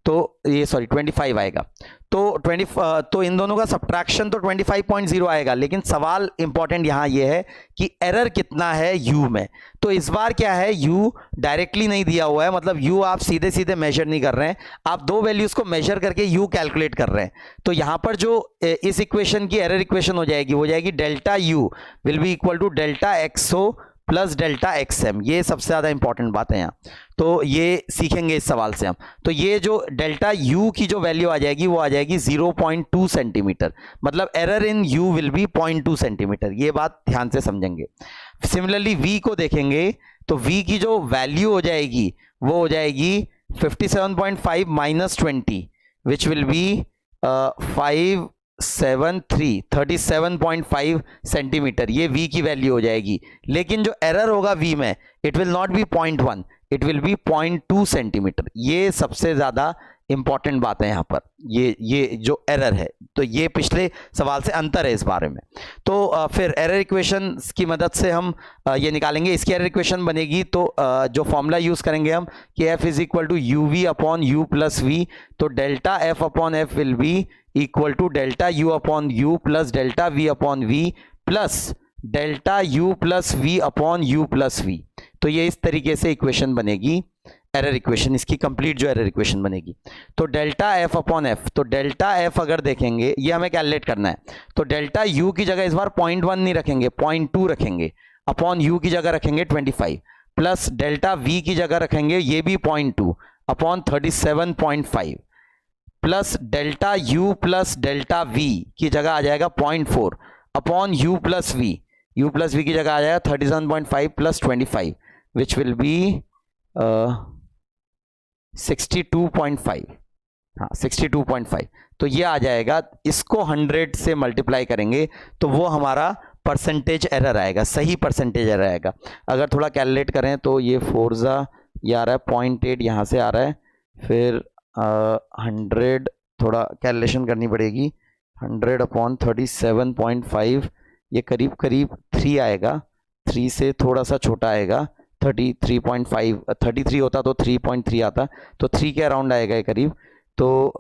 तो ये सॉरी 25 आएगा। तो इन दोनों का सब्ट्रैक्शन तो 25.0 आएगा, लेकिन सवाल इंपॉर्टेंट यहां ये है कि एरर कितना है u में। तो इस बार क्या है, u डायरेक्टली नहीं दिया हुआ है, मतलब u आप सीधे सीधे मेजर नहीं कर रहे हैं, आप दो वैल्यूज को मेजर करके u कैलकुलेट कर रहे हैं। तो यहां पर जो इस इक्वेशन की एरर इक्वेशन हो जाएगी delta u will be equal to delta xo plus delta xm। ये सबसे ज़्यादा इंपॉर्टेंट बात है यहाँ, तो ये सीखेंगे इस सवाल से हम। तो ये जो डेल्टा u की जो वैल्यू आ जाएगी वो आ जाएगी 0.2 सेंटीमीटर, मतलब error in u will be 0.2 centimetre. ये बात ध्यान से समझेंगे। सिमिलरली v को देखेंगे तो v की जो वैल्यू हो जाएगी वो हो जाएगी 57.5 minus 20 which will B 37.5 centimetre, ये v की वैल्यू हो जाएगी। लेकिन जो एरर होगा v में, it will not be 0.1, it will be 0.2 centimetre. ये सबसे ज्यादा इंपॉर्टेंट बात है यहाँ पर, ये जो एरर है। तो ये पिछले सवाल से अंतर है इस बारे में। तो फिर एरर इक्वेशन की मदद से हम ये निकालेंगे। इसकी एरर इक्वेशन बनेगी तो जो फॉर्मूला यूज करेंगे हम कि f is equal to U V upon you plus V, तो delta f upon F will be equal to delta u upon you plus delta v upon v plus delta u plus v upon u plus v। तो ये इस तरीके से इक्वेशन बनेगी, एरर इक्वेशन, इसकी कंप्लीट जो एरर इक्वेशन बनेगी। तो डेल्टा f अपॉन एफ, तो डेल्टा f अगर देखेंगे, ये हमें कैलकुलेट करना है, तो डेल्टा u की जगह इस बार 0.1 नहीं रखेंगे, 0.2 रखेंगे, अपॉन u की जगह रखेंगे 25, प्लस डेल्टा v की जगह रखेंगे ये भी 0.2 upon 37.5, plus delta u plus delta v की जगह आ जाएगा 0.4 अपॉन u प्लस v की जगह आ जाएगा 37.5 प्लस 25 विच विल बी 62.5, हाँ 62.5। तो ये आ जाएगा, इसको 100 से मल्टीप्लाई करेंगे तो वो हमारा परसेंटेज एरर आएगा, सही परसेंटेज एरर आएगा। अगर थोड़ा कैलकुलेट करें तो ये 4 ये आ रहा है 0.8, यहाँ से आ रहा है, फिर 100 थोड़ा कैलकुलेशन करनी पड़ेगी, 100 अपॉन 37.5 ये करीब करीब 3 आएगा, 3 से थोड़ा सा छोटा आएगा, 33.5, 33 होता तो 3.3 आता, तो 3 के अराउंड आएगा ये करीब। तो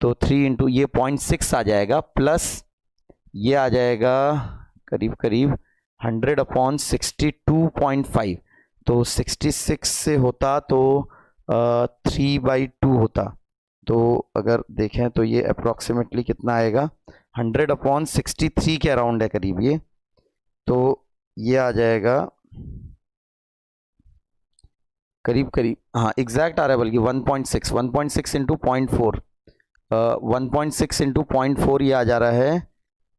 3 इंटू ये 0.6 आ जाएगा, प्लस ये आ जाएगा करीब करीब 100 अपॉन 62.5, तो 66 से होता तो 3/2 होता। तो अगर देखें तो ये अप्रॉक्सीमेटली कितना आएगा, 100 अपॉन 63 के अराउंड है करीब ये, तो ये आ जाएगा करीब करीब, हाँ एग्जैक्ट आ रहा है बल्कि 1.6 इंटू 0.4, 1.6 इंटू 0.4 ये आ जा रहा है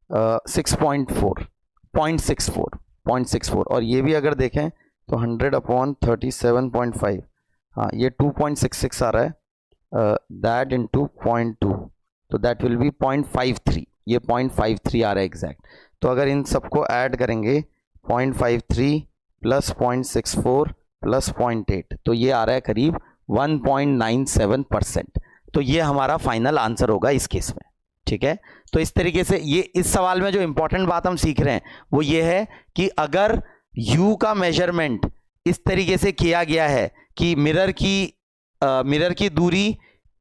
0.64, और ये भी अगर देखें तो 100 अपॉन 37.5, हाँ ये 2.66 आ रहा है, दैट इंटू 0.2, तो दैट विल बी 0.53, ये 0.53 आ रहा है एग्जैक्ट। तो अगर इन सबको ऐड करेंगे 0.53 प्लस 0.64 प्लस 0.8, तो ये आ रहा है करीब 1.97%। तो ये हमारा फाइनल आंसर होगा इस केस में, ठीक है। तो इस तरीके से ये इस सवाल में जो इंपॉर्टेंट बात हम सीख रहे हैं वो ये है कि अगर u का मेजरमेंट इस तरीके से किया गया है कि मिरर की दूरी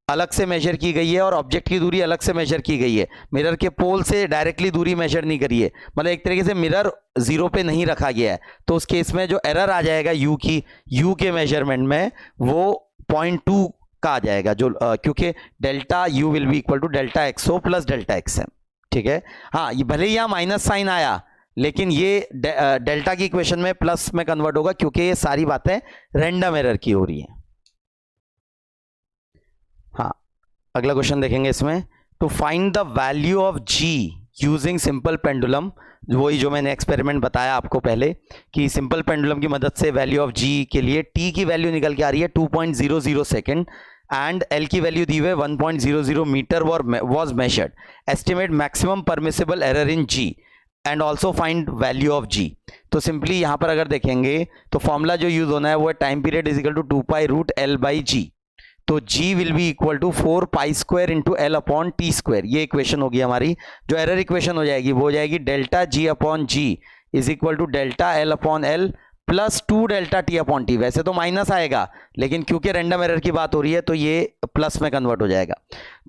अलग से मेजर की गई है और ऑब्जेक्ट की दूरी अलग से मेजर की गई है, मिरर के पोल से डायरेक्टली दूरी मेजर नहीं करी है, मतलब एक तरीके से मिरर 0 पे नहीं रखा गया है, तो उस केस में जो एरर आ जाएगा u के मेजरमेंट में वो 0.2 का आ जाएगा, जो क्योंकि delta u will be equal to delta xo plus delta xm, ठीक है। हाँ ये भले ही यहाँ माइनस साइन आया, लेकिन ये डेल्टा की इक्वेशन में प्लस में कन्वर्ट होगा क्योंकि ये सारी बातें रैंडम एरर की हो रही है। हाँ अगला क्वेश्चन देखेंगे इसमें, to find the value of g using simple pendulum, वही जो मैंने एक्सपेरिमेंट बताया आपको पहले कि सिंपल पेंडुलम की मदद से वैल्यू ऑफ g के लिए t की वैल्यू निकल के आ रही है 2.00 सेकेंड एंड l की वैल्यू दी हुई 1.00 metre was measured, estimate maximum permissible error in g and also find value of g। तो सिंपली यहां पर अगर देखेंगे तो फॉर्मूला जो यूज होना है वो है time period is equal to 2π√L/g, तो g will be equal to 4π² into L upon T square. ये इक्वेशन होगी हमारी, जो एरर इक्वेशन हो जाएगी वो हो जाएगी delta g upon g is equal to delta L upon L plus 2 delta t upon t. वैसे तो माइनस आएगा, लेकिन क्योंकि रैंडम एरर की बात हो रही है तो ये प्लस में कन्वर्ट हो जाएगा।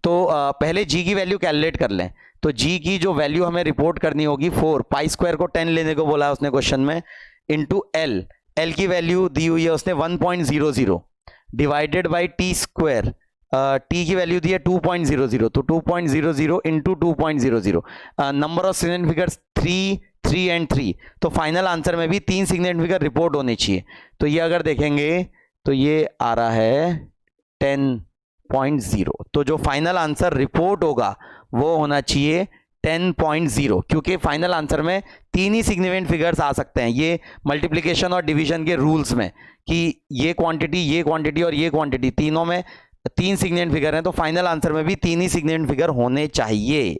तो पहले जी की वैल्यू कैलकुलेट कर लें। तो जी की जो वैल्यू हमें रिपोर्ट करनी होगी 4, पाई स्क्वायर को 10 लेने को बोला उसने क्वेश्चन में, इंटू एल। एल की वैल्यू दी हुई है उसने 1.00 divided by T square. T की वैल्यू दी है 2.00, तो 2.00 into 2.00। Number of significant figures 3, 3 and 3। तो फाइनल आंसर में भी 3 सिग्निफिकेंट फिगर रिपोर्ट होनी चाहिए। तो ये अगर देखेंगे तो ये आ रहा है 10.0। तो जो फाइनल आंसर रिपोर्ट होगा वो होना चाहिए 10.0, क्योंकि फाइनल आंसर में 3 ही सिग्निफिकेंट फिगर्स आ सकते हैं। ये मल्टीप्लिकेशन और डिवीजन के रूल्स में कि ये क्वांटिटी और ये क्वांटिटी, तीनों में 3 सिग्निफिकेंट फिगर हैं, तो फाइनल आंसर में भी 3 ही सिग्निफिकेंट फिगर होने चाहिए।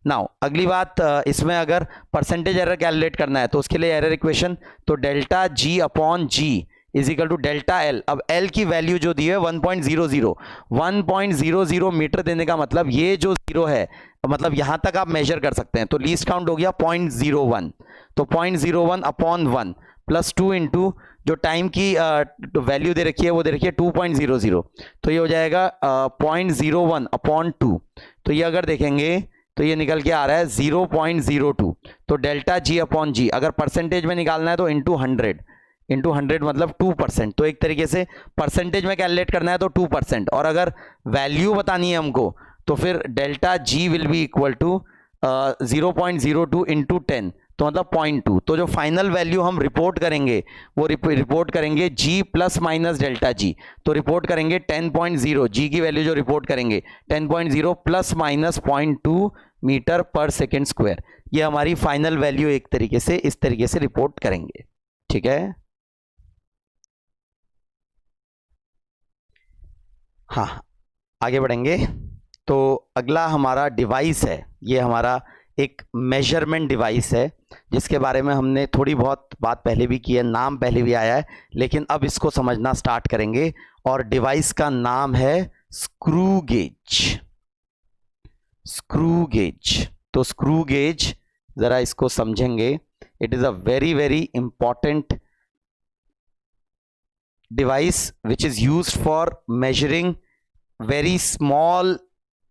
नाउ अगली बात, इसमें अगर परसेंटेज एरर कैलकुलेट करना है तो उसके लिए एरर इक्वेशन, तो delta g upon g is equal to delta l. अब एल की वैल्यू जो दी है 1.00, 1.00 मीटर देने का मतलब ये जो जीरो है, मतलब यहां तक आप मेजर कर सकते हैं, तो लीस्ट काउंट हो गया 0.01। तो 0.01 अपॉन 1 प्लस 2 इंटू जो टाइम की वैल्यू दे रखी है वो दे रखी है 2.00, तो ये हो जाएगा 0.01 अपॉन 2। तो ये अगर देखेंगे तो ये निकल के आ रहा है 0.02। तो डेल्टा जी अपॉन जी अगर परसेंटेज में निकालना है तो इंटू 100 मतलब 2%। तो एक तरीके से परसेंटेज में कैलकुलेट करना है तो 2%, और अगर वैल्यू बतानी है हमको तो फिर delta g will be equal to 0.02 into 10, तो मतलब 0.2। तो जो फाइनल वैल्यू हम रिपोर्ट करेंगे वो रिपोर्ट करेंगे जी प्लस माइनस डेल्टा जी। तो रिपोर्ट करेंगे 10.0, जी की वैल्यू जो रिपोर्ट करेंगे 10.0 प्लस माइनस 0.2 मीटर पर सेकेंड स्क्वायर। ये हमारी फाइनल वैल्यू एक तरीके से इस तरीके से रिपोर्ट करेंगे। ठीक है, हाँ आगे बढ़ेंगे। तो अगला हमारा डिवाइस है, ये हमारा एक मेजरमेंट डिवाइस है जिसके बारे में हमने थोड़ी बहुत बात पहले भी की है, नाम पहले भी आया है, लेकिन अब इसको समझना स्टार्ट करेंगे। और डिवाइस का नाम है स्क्रू गेज। स्क्रू गेज, तो स्क्रू गेज जरा इसको समझेंगे। It is a very very important device which is used for measuring very small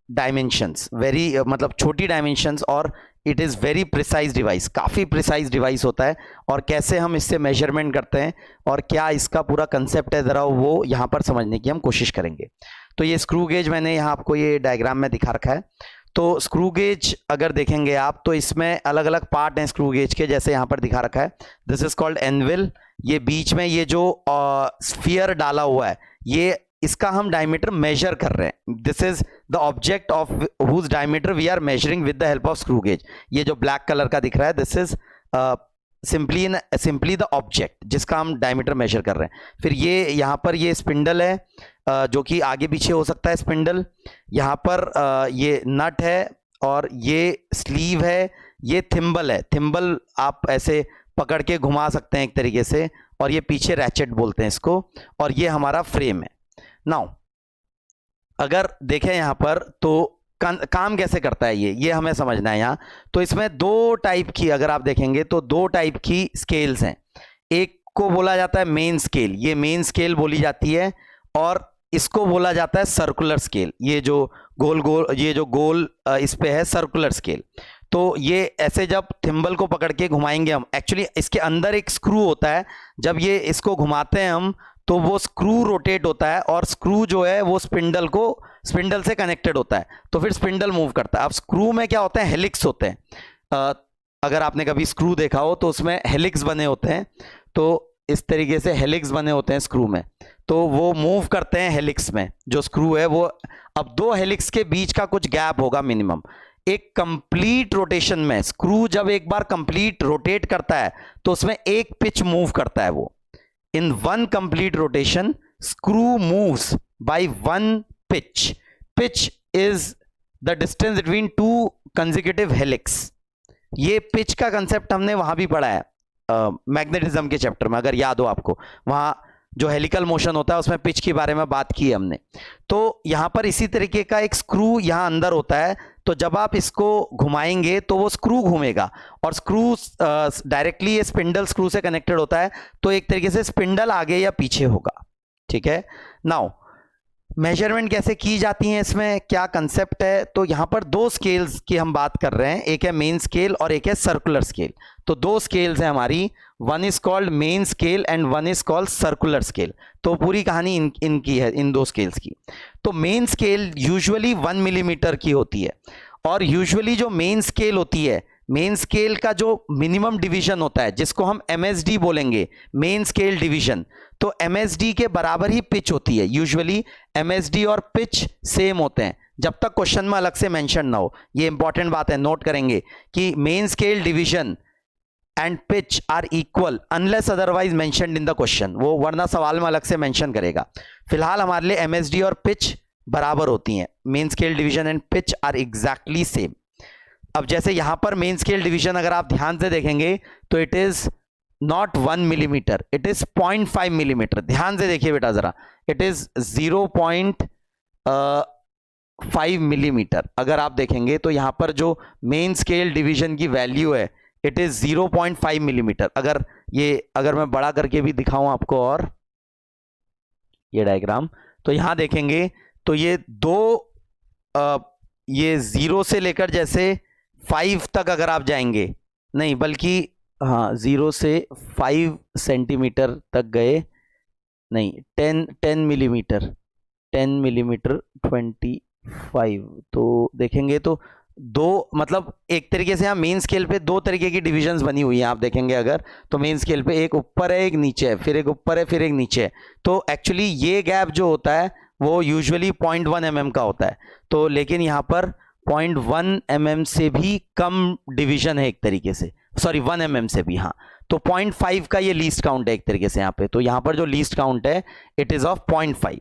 dimensions, very मतलब छोटी डायमेंशंस, और it is very precise device, काफ़ी प्रिसाइज डिवाइस होता है। और कैसे हम इससे मेजरमेंट करते हैं और क्या इसका पूरा कंसेप्ट है, ज़रा वो यहाँ पर समझने की हम कोशिश करेंगे। तो ये स्क्रू गेज मैंने यहाँ आपको ये डायग्राम में दिखा रखा है। तो स्क्रू गेज अगर देखेंगे आप तो इसमें अलग अलग पार्ट हैं स्क्रू गेज के, जैसे यहाँ पर दिखा रखा है, दिस इज कॉल्ड एनविल। ये बीच में ये जो स्फीयर डाला हुआ है, ये इसका हम डायमीटर मेजर कर रहे हैं। This is the object of whose diameter we are measuring with the help of screw gauge. ये जो ब्लैक कलर का दिख रहा है, this is simply the object जिसका हम डायमीटर मेजर कर रहे हैं। फिर ये यहाँ पर ये स्पिंडल है, जो कि आगे पीछे हो सकता है स्पिंडल। यहाँ पर ये नट है, और ये स्लीव है, ये थिम्बल है। थिम्बल आप ऐसे पकड़ के घुमा सकते हैं एक तरीके से, और ये पीछे रैचेट बोलते हैं इसको, और ये हमारा फ्रेम है। नाउ अगर देखें यहाँ पर तो काम कैसे करता है ये हमें समझना है यहाँ। तो इसमें दो टाइप की, अगर आप देखेंगे तो दो टाइप की स्केल्स हैं। एक को बोला जाता है मेन स्केल, ये मेन स्केल बोली जाती है, और इसको बोला जाता है सर्कुलर स्केल। ये जो गोल इस पे है सर्कुलर स्केल। तो ये ऐसे जब थिम्बल को पकड़ के घुमाएंगे हम, एक्चुअली इसके अंदर एक स्क्रू होता है, जब ये इसको घुमाते हैं हम तो वो स्क्रू रोटेट होता है, और स्क्रू जो है वो स्पिंडल से कनेक्टेड होता है, तो फिर स्पिंडल मूव करता है। अब स्क्रू में क्या होता है, हेलिक्स होते हैं। अगर आपने कभी स्क्रू देखा हो तो उसमें हेलिक्स बने होते हैं, तो इस तरीके से हेलिक्स बने होते हैं स्क्रू में, तो वो मूव करते हैं हेलिक्स में। जो स्क्रू है वो, अब दो हेलिक्स के बीच का कुछ गैप होगा मिनिमम। एक कंप्लीट रोटेशन में स्क्रू जब एक बार कंप्लीट रोटेट करता है तो उसमें एक पिच मूव करता है वो। In one complete rotation, screw moves by one pitch. Pitch is the distance between two consecutive helix. ये pitch का कंसेप्ट हमने वहां भी पढ़ा है मैग्नेटिज्म के चैप्टर में, अगर याद हो आपको। वहां जो हेलिकल मोशन होता है उसमें पिच के बारे में बात की है हमने। तो यहाँ पर इसी तरीके का एक स्क्रू यहाँ अंदर होता है, तो जब आप इसको घुमाएंगे तो वो स्क्रू घूमेगा, और स्क्रू डायरेक्टली ये स्पिंडल स्क्रू से कनेक्टेड होता है, तो एक तरीके से स्पिंडल आगे या पीछे होगा। ठीक है, नाउ मेजरमेंट कैसे की जाती है, इसमें क्या कंसेप्ट है। तो यहाँ पर दो स्केल्स की हम बात कर रहे हैं, एक है मेन स्केल और एक है सर्कुलर स्केल। तो दो स्केल्स हैं हमारी, one is called main scale and one is called circular scale. तो पूरी कहानी इनकी है, इन दो स्केल्स की। तो मेन स्केल यूजुअली 1 मिलीमीटर की होती है, और यूजुअली जो मेन स्केल होती है, मेन स्केल का जो मिनिमम डिवीजन होता है जिसको हम MSD बोलेंगे, मेन स्केल डिवीजन, तो MSD के बराबर ही पिच होती है। यूजुअली MSD और पिच सेम होते हैं जब तक क्वेश्चन में अलग से मेंशन ना हो। ये इंपॉर्टेंट बात है, नोट करेंगे कि main scale division and pitch are equal unless otherwise mentioned in the question, वो वरना सवाल में अलग से मेंशन करेगा। फिलहाल हमारे लिए MSD और पिच बराबर होती हैं, main scale division and pitch are exactly same. अब जैसे यहां पर मेन स्केल डिवीजन अगर आप ध्यान से देखेंगे तो it is not 1 millimetre, it is 0.5 millimetre. ध्यान से देखिए बेटा जरा, इट इज 0.5 मिलीमीटर। अगर आप देखेंगे तो यहां पर जो मेन स्केल डिवीजन की वैल्यू है इट इज 0.5 मिलीमीटर। अगर मैं बड़ा करके भी दिखाऊं आपको, और ये डायग्राम, तो यहां देखेंगे तो ये ये 0 से लेकर जैसे 5 तक अगर आप जाएंगे, नहीं बल्कि हाँ 0 से 5 सेंटीमीटर तक गए, नहीं 10 मिलीमीटर 25, तो देखेंगे तो दो, मतलब एक तरीके से यहाँ मेन स्केल पे दो तरीके की डिविजन्स बनी हुई हैं। आप देखेंगे अगर तो मेन स्केल पे एक ऊपर है एक नीचे है, फिर एक ऊपर है फिर एक नीचे है। तो एक्चुअली ये गैप जो होता है वो यूजुअली 0.1 mm का होता है, तो लेकिन यहाँ पर 0.1 mm से भी कम डिवीजन है एक तरीके से, सॉरी 1 mm से भी, हाँ। तो 0.5 का ये लीस्ट काउंट है एक तरीके से यहाँ पे। तो यहाँ पर जो लीस्ट काउंट है इट इज ऑफ 0.5।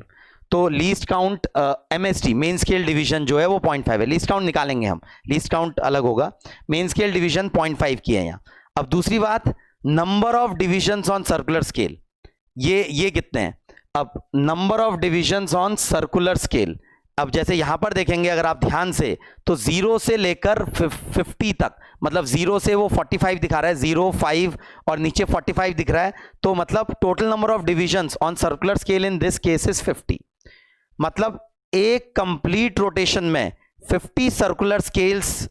तो least count MSD main scale division जो है वो 0.5 है। लीस्ट काउंट निकालेंगे हम, लीस्ट काउंट अलग होगा, मेन स्केल डिवीजन 0.5 की है यहाँ। अब दूसरी बात, number of divisions on circular scale, ये कितने हैं। अब number of divisions on circular scale, अब जैसे यहां पर देखेंगे अगर आप ध्यान से, तो 0 से लेकर 50 तक, मतलब 0 से वो 45 दिखा रहा है, 0, 5 और नीचे 45 दिख रहा है, तो मतलब total number of divisions on circular scale in this case is 50। मतलब एक कंप्लीट रोटेशन में 50 सर्कुलर स्केल्स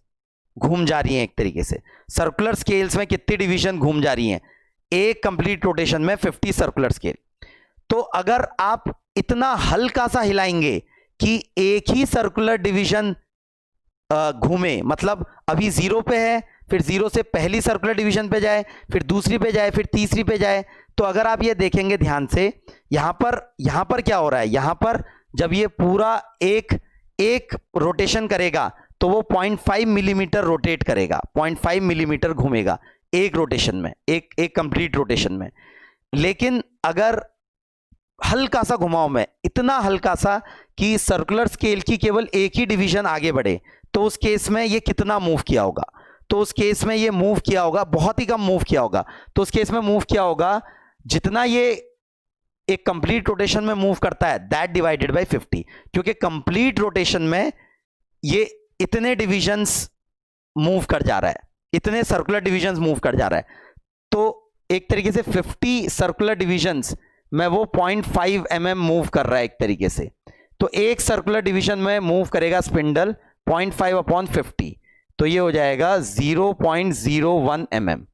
घूम जा रही हैं एक तरीके से। सर्कुलर स्केल्स में कितनी डिवीजन घूम जा रही हैं, एक कंप्लीट रोटेशन में 50 सर्कुलर स्केल। तो अगर आप इतना हल्का सा हिलाएंगे कि एक ही सर्कुलर डिवीजन घूमे, मतलब अभी 0 पे है, फिर 0 से पहली सर्कुलर डिवीजन पे जाए, फिर दूसरी पे जाए, फिर तीसरी पे जाए, तो अगर आप ये देखेंगे ध्यान से, यहां पर क्या हो रहा है, यहां पर जब ये पूरा एक रोटेशन करेगा तो वो 0.5 मिलीमीटर रोटेट करेगा, 0.5 मिलीमीटर घूमेगा एक रोटेशन में, एक कंप्लीट रोटेशन में। लेकिन अगर हल्का सा घुमाओ मैं, इतना हल्का सा कि सर्कुलर स्केल की केवल एक ही डिवीजन आगे बढ़े, तो उस केस में ये कितना मूव किया होगा, तो उस केस में ये मूव किया होगा, बहुत ही कम मूव किया होगा। तो उस केस में मूव किया होगा जितना ये एक कंप्लीट रोटेशन में मूव करता है दैट डिवाइडेड बाय 50, क्योंकि कंप्लीट रोटेशन में ये इतने डिविजन्स मूव कर जा रहा है, इतने सर्कुलर डिविजन्स मूव कर जा रहा है। तो एक तरीके से 50 सर्कुलर डिविजन्स में वो 0.5 mm मूव कर रहा है एक तरीके से। तो एक सर्कुलर डिवीजन में मूव करेगा स्पिंडल 0.5/50, तो ये हो जाएगा 0.01 mm।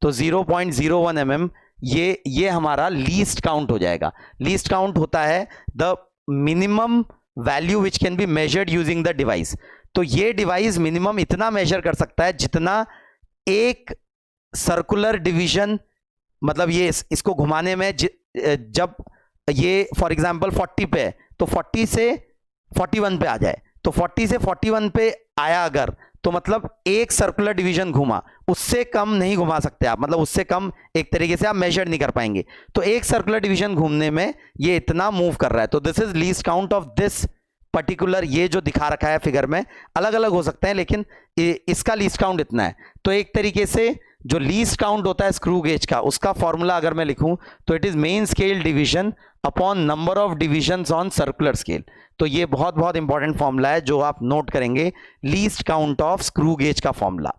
तो 0.01 mm ये हमारा लीस्ट काउंट हो जाएगा। लीस्ट काउंट होता है the minimum value which can be measured using the device. तो ये डिवाइस मिनिमम इतना मेजर कर सकता है जितना एक सर्कुलर डिवीजन, मतलब ये इसको घुमाने में जब ये फॉर एग्जांपल 40 पे है तो 40 से 41 पे आ जाए, तो 40 से 41 पे आया अगर, तो मतलब एक सर्कुलर डिवीजन घुमा, उससे कम नहीं घुमा सकते आप, मतलब उससे कम एक तरीके से आप मेजर नहीं कर पाएंगे। तो एक सर्कुलर डिवीजन घूमने में ये इतना मूव कर रहा है, तो this is least count of this particular, ये जो दिखा रखा है फिगर में, अलग अलग हो सकते हैं लेकिन इसका लीस्ट काउंट इतना है। तो एक तरीके से जो लीस्ट काउंट होता है स्क्रू गेज का, उसका फॉर्मूला अगर मैं लिखूं तो it is main scale division upon number of divisions on circular scale. तो ये बहुत बहुत इंपॉर्टेंट फॉर्मूला है जो आप नोट करेंगे, least count of screw gauge का फॉर्मूला।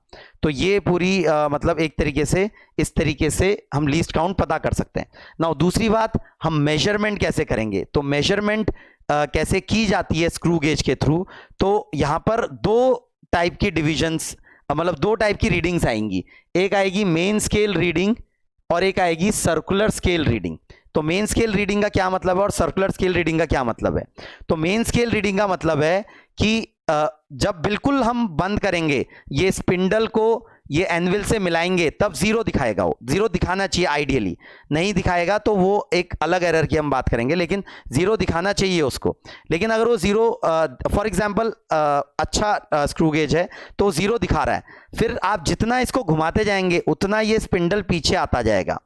तो ये पूरी मतलब एक तरीके से इस तरीके से हम लीस्ट काउंट पता कर सकते हैं। नाउ दूसरी बात, हम मेजरमेंट कैसे करेंगे, तो मेजरमेंट कैसे की जाती है स्क्रू गेज के थ्रू। तो यहां पर दो टाइप की डिविजन्स, मतलब दो टाइप की रीडिंग्स आएंगी, एक आएगी मेन स्केल रीडिंग और एक आएगी सर्कुलर स्केल रीडिंग। तो मेन स्केल रीडिंग का क्या मतलब है और सर्कुलर स्केल रीडिंग का क्या मतलब है। तो मेन स्केल रीडिंग का मतलब है कि जब बिल्कुल हम बंद करेंगे ये स्पिंडल को, ये एनविल से मिलाएंगे, तब जीरो दिखाएगा, वो जीरो दिखाना चाहिए आइडियली, नहीं दिखाएगा तो वो एक अलग एरर की हम बात करेंगे, लेकिन जीरो दिखाना चाहिए उसको। लेकिन अगर वो जीरो फॉर एग्जांपल अच्छा स्क्रू गेज है तो जीरो दिखा रहा है, फिर आप जितना इसको घुमाते जाएंगे उतना ये स्पिंडल पीछे आता जाएगा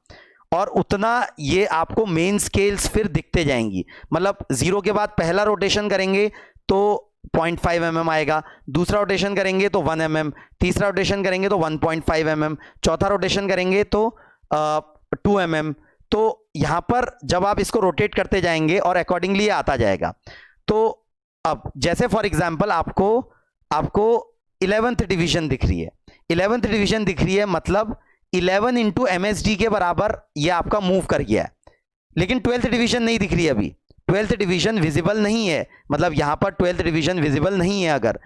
और उतना ये आपको मेन स्केल्स फिर दिखते जाएंगी। मतलब जीरो के बाद पहला रोटेशन करेंगे तो 0.5 mm आएगा, दूसरा रोटेशन करेंगे तो 1 mm, तीसरा रोटेशन करेंगे तो 1.5 mm, चौथा रोटेशन करेंगे तो 2 mm। तो यहां पर जब आप इसको रोटेट करते जाएंगे और अकॉर्डिंगली आता जाएगा। तो अब जैसे फॉर एग्जांपल आपको 11th डिवीजन दिख रही है, 11th डिवीजन दिख रही है, मतलब 11 इंटू MSD के बराबर ये आपका मूव कर गया है, लेकिन 12th डिवीजन नहीं दिख रही है अभी, 12th डिवीजन विजिबल नहीं है, मतलब यहां पर 12th डिवीजन विजिबल नहीं है। अगर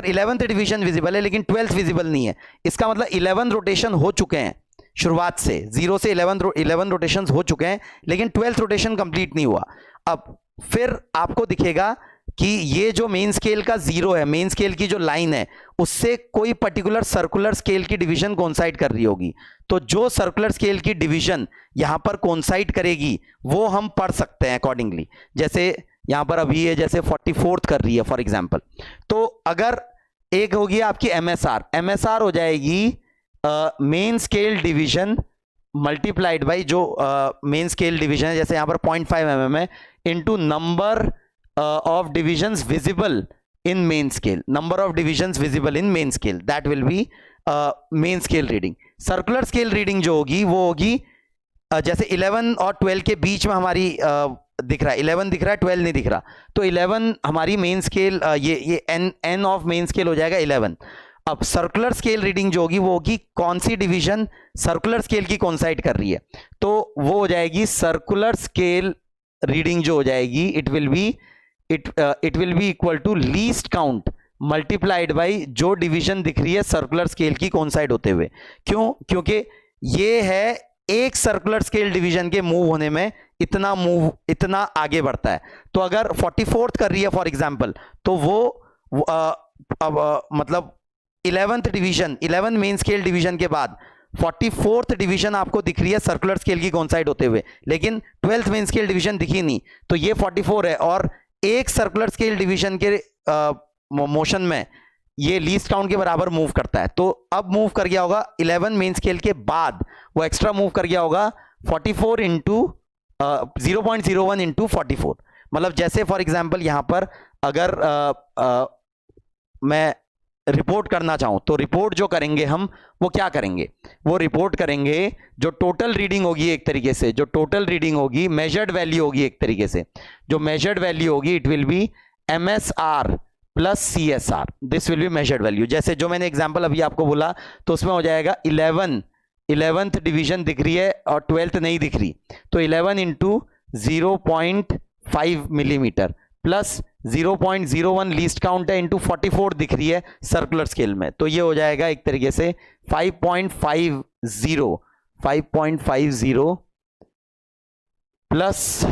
11th डिवीजन विजिबल है लेकिन 12th विजिबल नहीं है, इसका मतलब 11 रोटेशन हो चुके हैं शुरुआत से, 0 से 11 रोटेशंस हो चुके हैं, लेकिन 12th रोटेशन कंप्लीट नहीं हुआ। अब फिर आपको दिखेगा कि ये जो मेन स्केल का जीरो है, मेन स्केल की जो लाइन है, उससे कोई पर्टिकुलर सर्कुलर स्केल की डिवीजन कोइंसाइड कर रही होगी। तो जो सर्कुलर स्केल की डिवीजन यहां पर कोइंसाइड करेगी वो हम पढ़ सकते हैं अकॉर्डिंगली। जैसे यहां पर अभी ये जैसे 44th कर रही है फॉर एग्जांपल, तो अगर एक होगी आपकी MSR हो जाएगी main scale division multiplied by जो मेन स्केल डिवीजन है, जैसे यहां पर 0.5 mm है, into number of divisions visible in main scale, number of divisions visible in main scale, that will be main scale reading। circular scale reading जो होगी वो होगी जैसे 11 और 12 के बीच में हमारी दिख रहा है, 11 दिख रहा है, 12 नहीं दिख रहा, तो 11 हमारी मेन स्केल, ये n ऑफ मेन स्केल हो जाएगा 11। अब सर्कुलर स्केल रीडिंग जो होगी वो होगी कौन सी डिवीजन सर्कुलर स्केल की कोइंसाइड कर रही है, तो वो हो जाएगी सर्कुलर स्केल रीडिंग जो हो जाएगी, it will be equal to least count multiplied by जो डिवीजन दिख रही है सर्कुलर स्केल की कोइंसाइड होते हुए। क्यों? क्योंकि ये है एक सर्कुलर स्केल डिवीजन के मूव होने में इतना आगे बढ़ता है। तो अगर 44th कर रही है फॉर एग्जांपल, तो वो मतलब 11th division, 11 main scale division के बाद 44th डिवीजन आपको दिख रही है सर्कुलर स्केल की कोइंसाइड होते हुए, लेकिन 12th मेन स्केल डिवीजन दिखी नहीं, तो ये 44 है और एक सर्कुलर स्केल डिवीजन के मोशन में ये लीस्ट काउंट के बराबर मूव करता है। तो अब मूव कर गया होगा 11 मेन स्केल के बाद, वो एक्स्ट्रा मूव कर गया होगा 44 इंटू 0.01 इंटू 44। मतलब जैसे फॉर एग्जांपल यहां पर अगर मैं रिपोर्ट करना चाहूं, तो रिपोर्ट जो करेंगे हम वो क्या करेंगे, वो रिपोर्ट करेंगे जो टोटल रीडिंग होगी, एक तरीके से जो टोटल रीडिंग होगी मेजर्ड वैल्यू होगी, एक तरीके से जो मेजर्ड वैल्यू होगी it will B MSR plus CSR, this will be measured value. जैसे जो मैंने एग्जांपल अभी आपको बोला, तो उसमें हो जाएगा 11th डिवीजन दिख रही है और 12th नहीं दिख रही, तो 11 into 0.5 millimetre plus 0.01 least count है इंटू 44 दिख रही है सर्कुलर स्केल में, तो ये हो जाएगा एक तरीके से 5.50 प्लस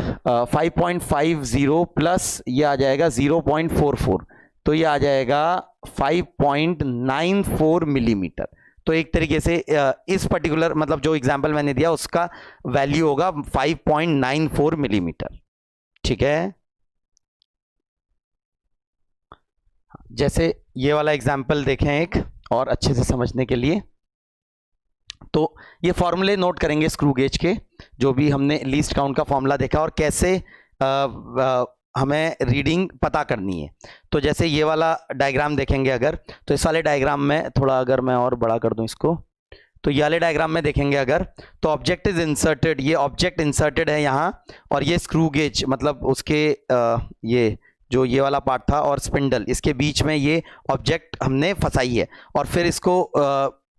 5.50 प्लस ये आ जाएगा 0.44, तो ये आ जाएगा 5.94 मिलीमीटर। तो एक तरीके से इस पर्टिकुलर मतलब जो एग्जांपल मैंने दिया उसका वैल्यू होगा 5.94 मिलीमीटर। ठीक है, जैसे ये वाला एग्जाम्पल देखें एक और अच्छे से समझने के लिए, तो ये फॉर्मूले नोट करेंगे स्क्रू गेज के, जो भी हमने लीस्ट काउंट का फॉर्मूला देखा और कैसे हमें रीडिंग पता करनी है। तो जैसे ये वाला डायग्राम देखेंगे अगर, तो इस वाले डायग्राम में थोड़ा अगर मैं और बड़ा कर दूं इसको, तो ये वाले डायग्राम में देखेंगे अगर, तो ऑब्जेक्ट इज इंसर्टेड, ये ऑब्जेक्ट इंसर्टेड है यहाँ, और ये स्क्रू गेज मतलब उसके ये जो ये वाला पार्ट था और स्पिंडल, इसके बीच में ये ऑब्जेक्ट हमने फंसाई है, और फिर इसको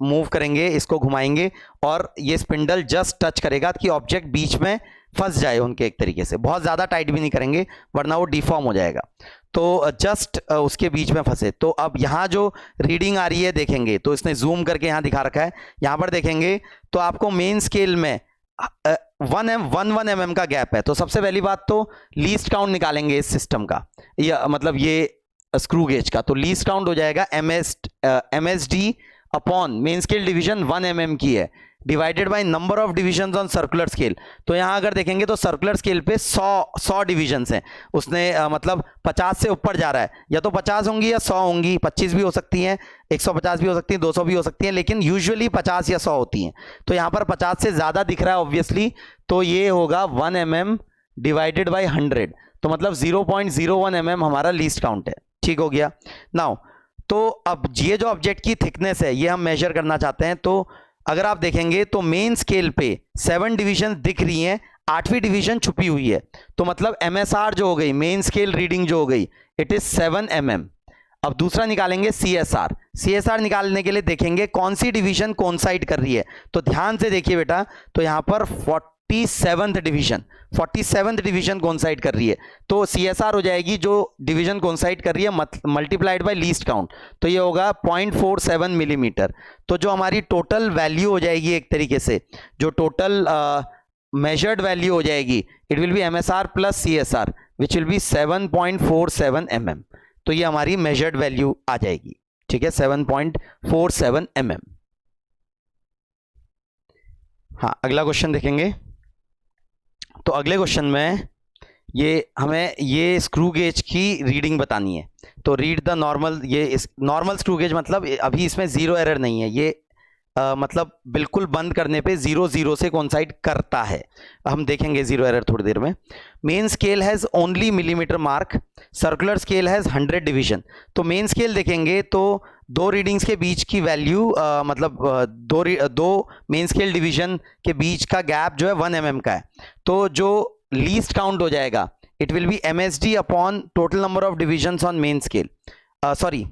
मूव करेंगे, इसको घुमाएंगे, और ये स्पिंडल जस्ट टच करेगा कि ऑब्जेक्ट बीच में फंस जाए उनके, एक तरीके से बहुत ज़्यादा टाइट भी नहीं करेंगे वरना वो डिफॉर्म हो जाएगा, तो जस्ट उसके बीच में फंसे। तो अब यहाँ जो रीडिंग आ रही है देखेंगे, तो इसने जूम करके यहाँ दिखा रखा है, यहाँ पर देखेंगे तो आपको मेन स्केल में 1 mm का गैप है। तो सबसे पहली बात तो लीस्ट काउंट निकालेंगे इस सिस्टम का, या मतलब ये स्क्रू गेज का, तो लीस्ट काउंट हो जाएगा MSD upon main scale division 1 mm की है, divided by number of divisions on circular scale. तो यहाँ अगर देखेंगे तो सर्कुलर स्केल पे 100 डिविजन्स हैं, उसने मतलब 50 से ऊपर जा रहा है, या तो 50 होंगी या 100 होंगी, 25 भी हो सकती हैं, 150 भी हो सकती हैं, 200 भी हो सकती हैं, लेकिन यूजुअली 50 या 100 होती हैं। तो यहाँ पर 50 से ज़्यादा दिख रहा है ऑब्वियसली, तो ये होगा 1 mm डिवाइडेड बाई 100, तो मतलब 0.01 mm हमारा लीस्ट काउंट है। ठीक हो गया। नाउ तो अब ये जो ऑब्जेक्ट की थिकनेस है ये हम मेजर करना चाहते हैं, तो अगर आप देखेंगे तो मेन स्केल पे 7 डिवीजन दिख रही हैं, 8वीं डिवीजन छुपी हुई है, तो मतलब MSR जो हो गई, मेन स्केल रीडिंग जो हो गई, इट इज 7 mm। अब दूसरा निकालेंगे CSR निकालने के लिए देखेंगे कौन सी डिवीजन कोइंसाइड कर रही है, तो ध्यान से देखिए बेटा, तो यहां पर 47th डिवीजन कोइंसाइड कर रही है, तो CSR हो जाएगी जो डिवीजन कोइंसाइड कर रही है मल्टीप्लाइड बाय लीस्ट काउंट, तो ये होगा 0.47 मिलीमीटर। तो जो हमारी टोटल वैल्यू हो जाएगी, एक तरीके से जो टोटल मेजर्ड वैल्यू हो जाएगी, it will B MSR plus CSR which will B 7.47 mm। तो ये हमारी मेजर्ड वैल्यू आ जाएगी, ठीक है, 7.47 mm। हाँ, अगला क्वेश्चन देखेंगे। तो अगले क्वेश्चन में ये हमें ये स्क्रू गेज की रीडिंग बतानी है, तो रीड द नॉर्मल, ये नॉर्मल स्क्रू गेज मतलब अभी इसमें जीरो एरर नहीं है, ये मतलब बिल्कुल बंद करने पे 0 से कोइंसाइड करता है, हम देखेंगे जीरो एरर थोड़ी देर में। Main scale has only millimetre mark, circular scale has 100 division. तो मेन स्केल देखेंगे तो दो रीडिंग्स के बीच की वैल्यू मतलब दो मेन स्केल डिवीजन के बीच का गैप जो है 1 mm का है, तो जो लीस्ट काउंट हो जाएगा it will B MSD upon total number of divisions on main scale, sorry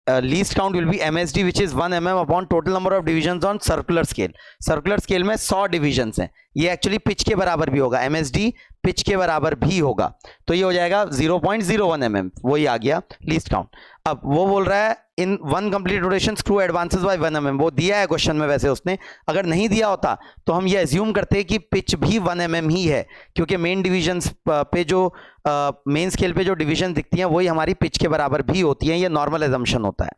least count will be MSD which is 1 mm upon total number of divisions on circular scale. Circular scale में 100 डिविजन्स हैं, ये एक्चुअली पिच के बराबर भी होगा, MSD पिच के बराबर भी होगा, तो ये हो जाएगा 0.01 mm, वही आ गया लीस्ट काउंट। अब वो बोल रहा है in 1 complete rotation screw advances by 1 mm, वो दिया है क्वेश्चन में, वैसे उसने अगर नहीं दिया होता तो हम ये एज्यूम करते कि पिच भी 1 mm ही है, क्योंकि मेन डिविजन्स पे जो मेन स्केल पे जो डिवीजन दिखती हैं वही हमारी पिच के बराबर भी होती हैं, ये नॉर्मल एजम्पशन होता है।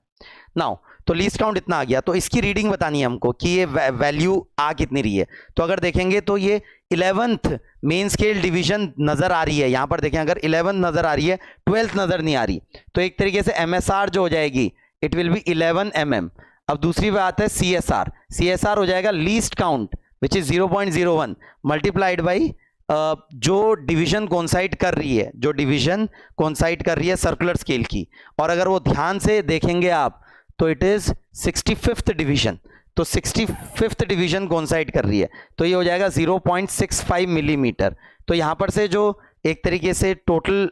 नाउ तो लीस्ट काउंट इतना आ गया, तो इसकी रीडिंग बतानी है हमको कि ये वैल्यू आ कितनी रही है। तो अगर देखेंगे तो ये 11th मेन स्केल डिवीजन नजर आ रही है, यहां पर देखें अगर 11th नजर आ रही है, 12th नजर नहीं आ रही, तो एक तरीके से MSR जो हो जाएगी इट विल बी 11 mm। अब दूसरी बात है CSR हो जाएगा least count which is 0.01 multiplied by जो डिवीजन कोइंसाइड कर रही है, जो डिवीजन कोइंसाइड कर रही है सर्कुलर स्केल की, और अगर वो ध्यान से देखेंगे आप तो इट इज 65th डिवीजन, तो 65th डिवीजन कोइंसाइड कर रही है, तो ये हो जाएगा 0.65 मिलीमीटर। तो यहां पर से जो एक तरीके से टोटल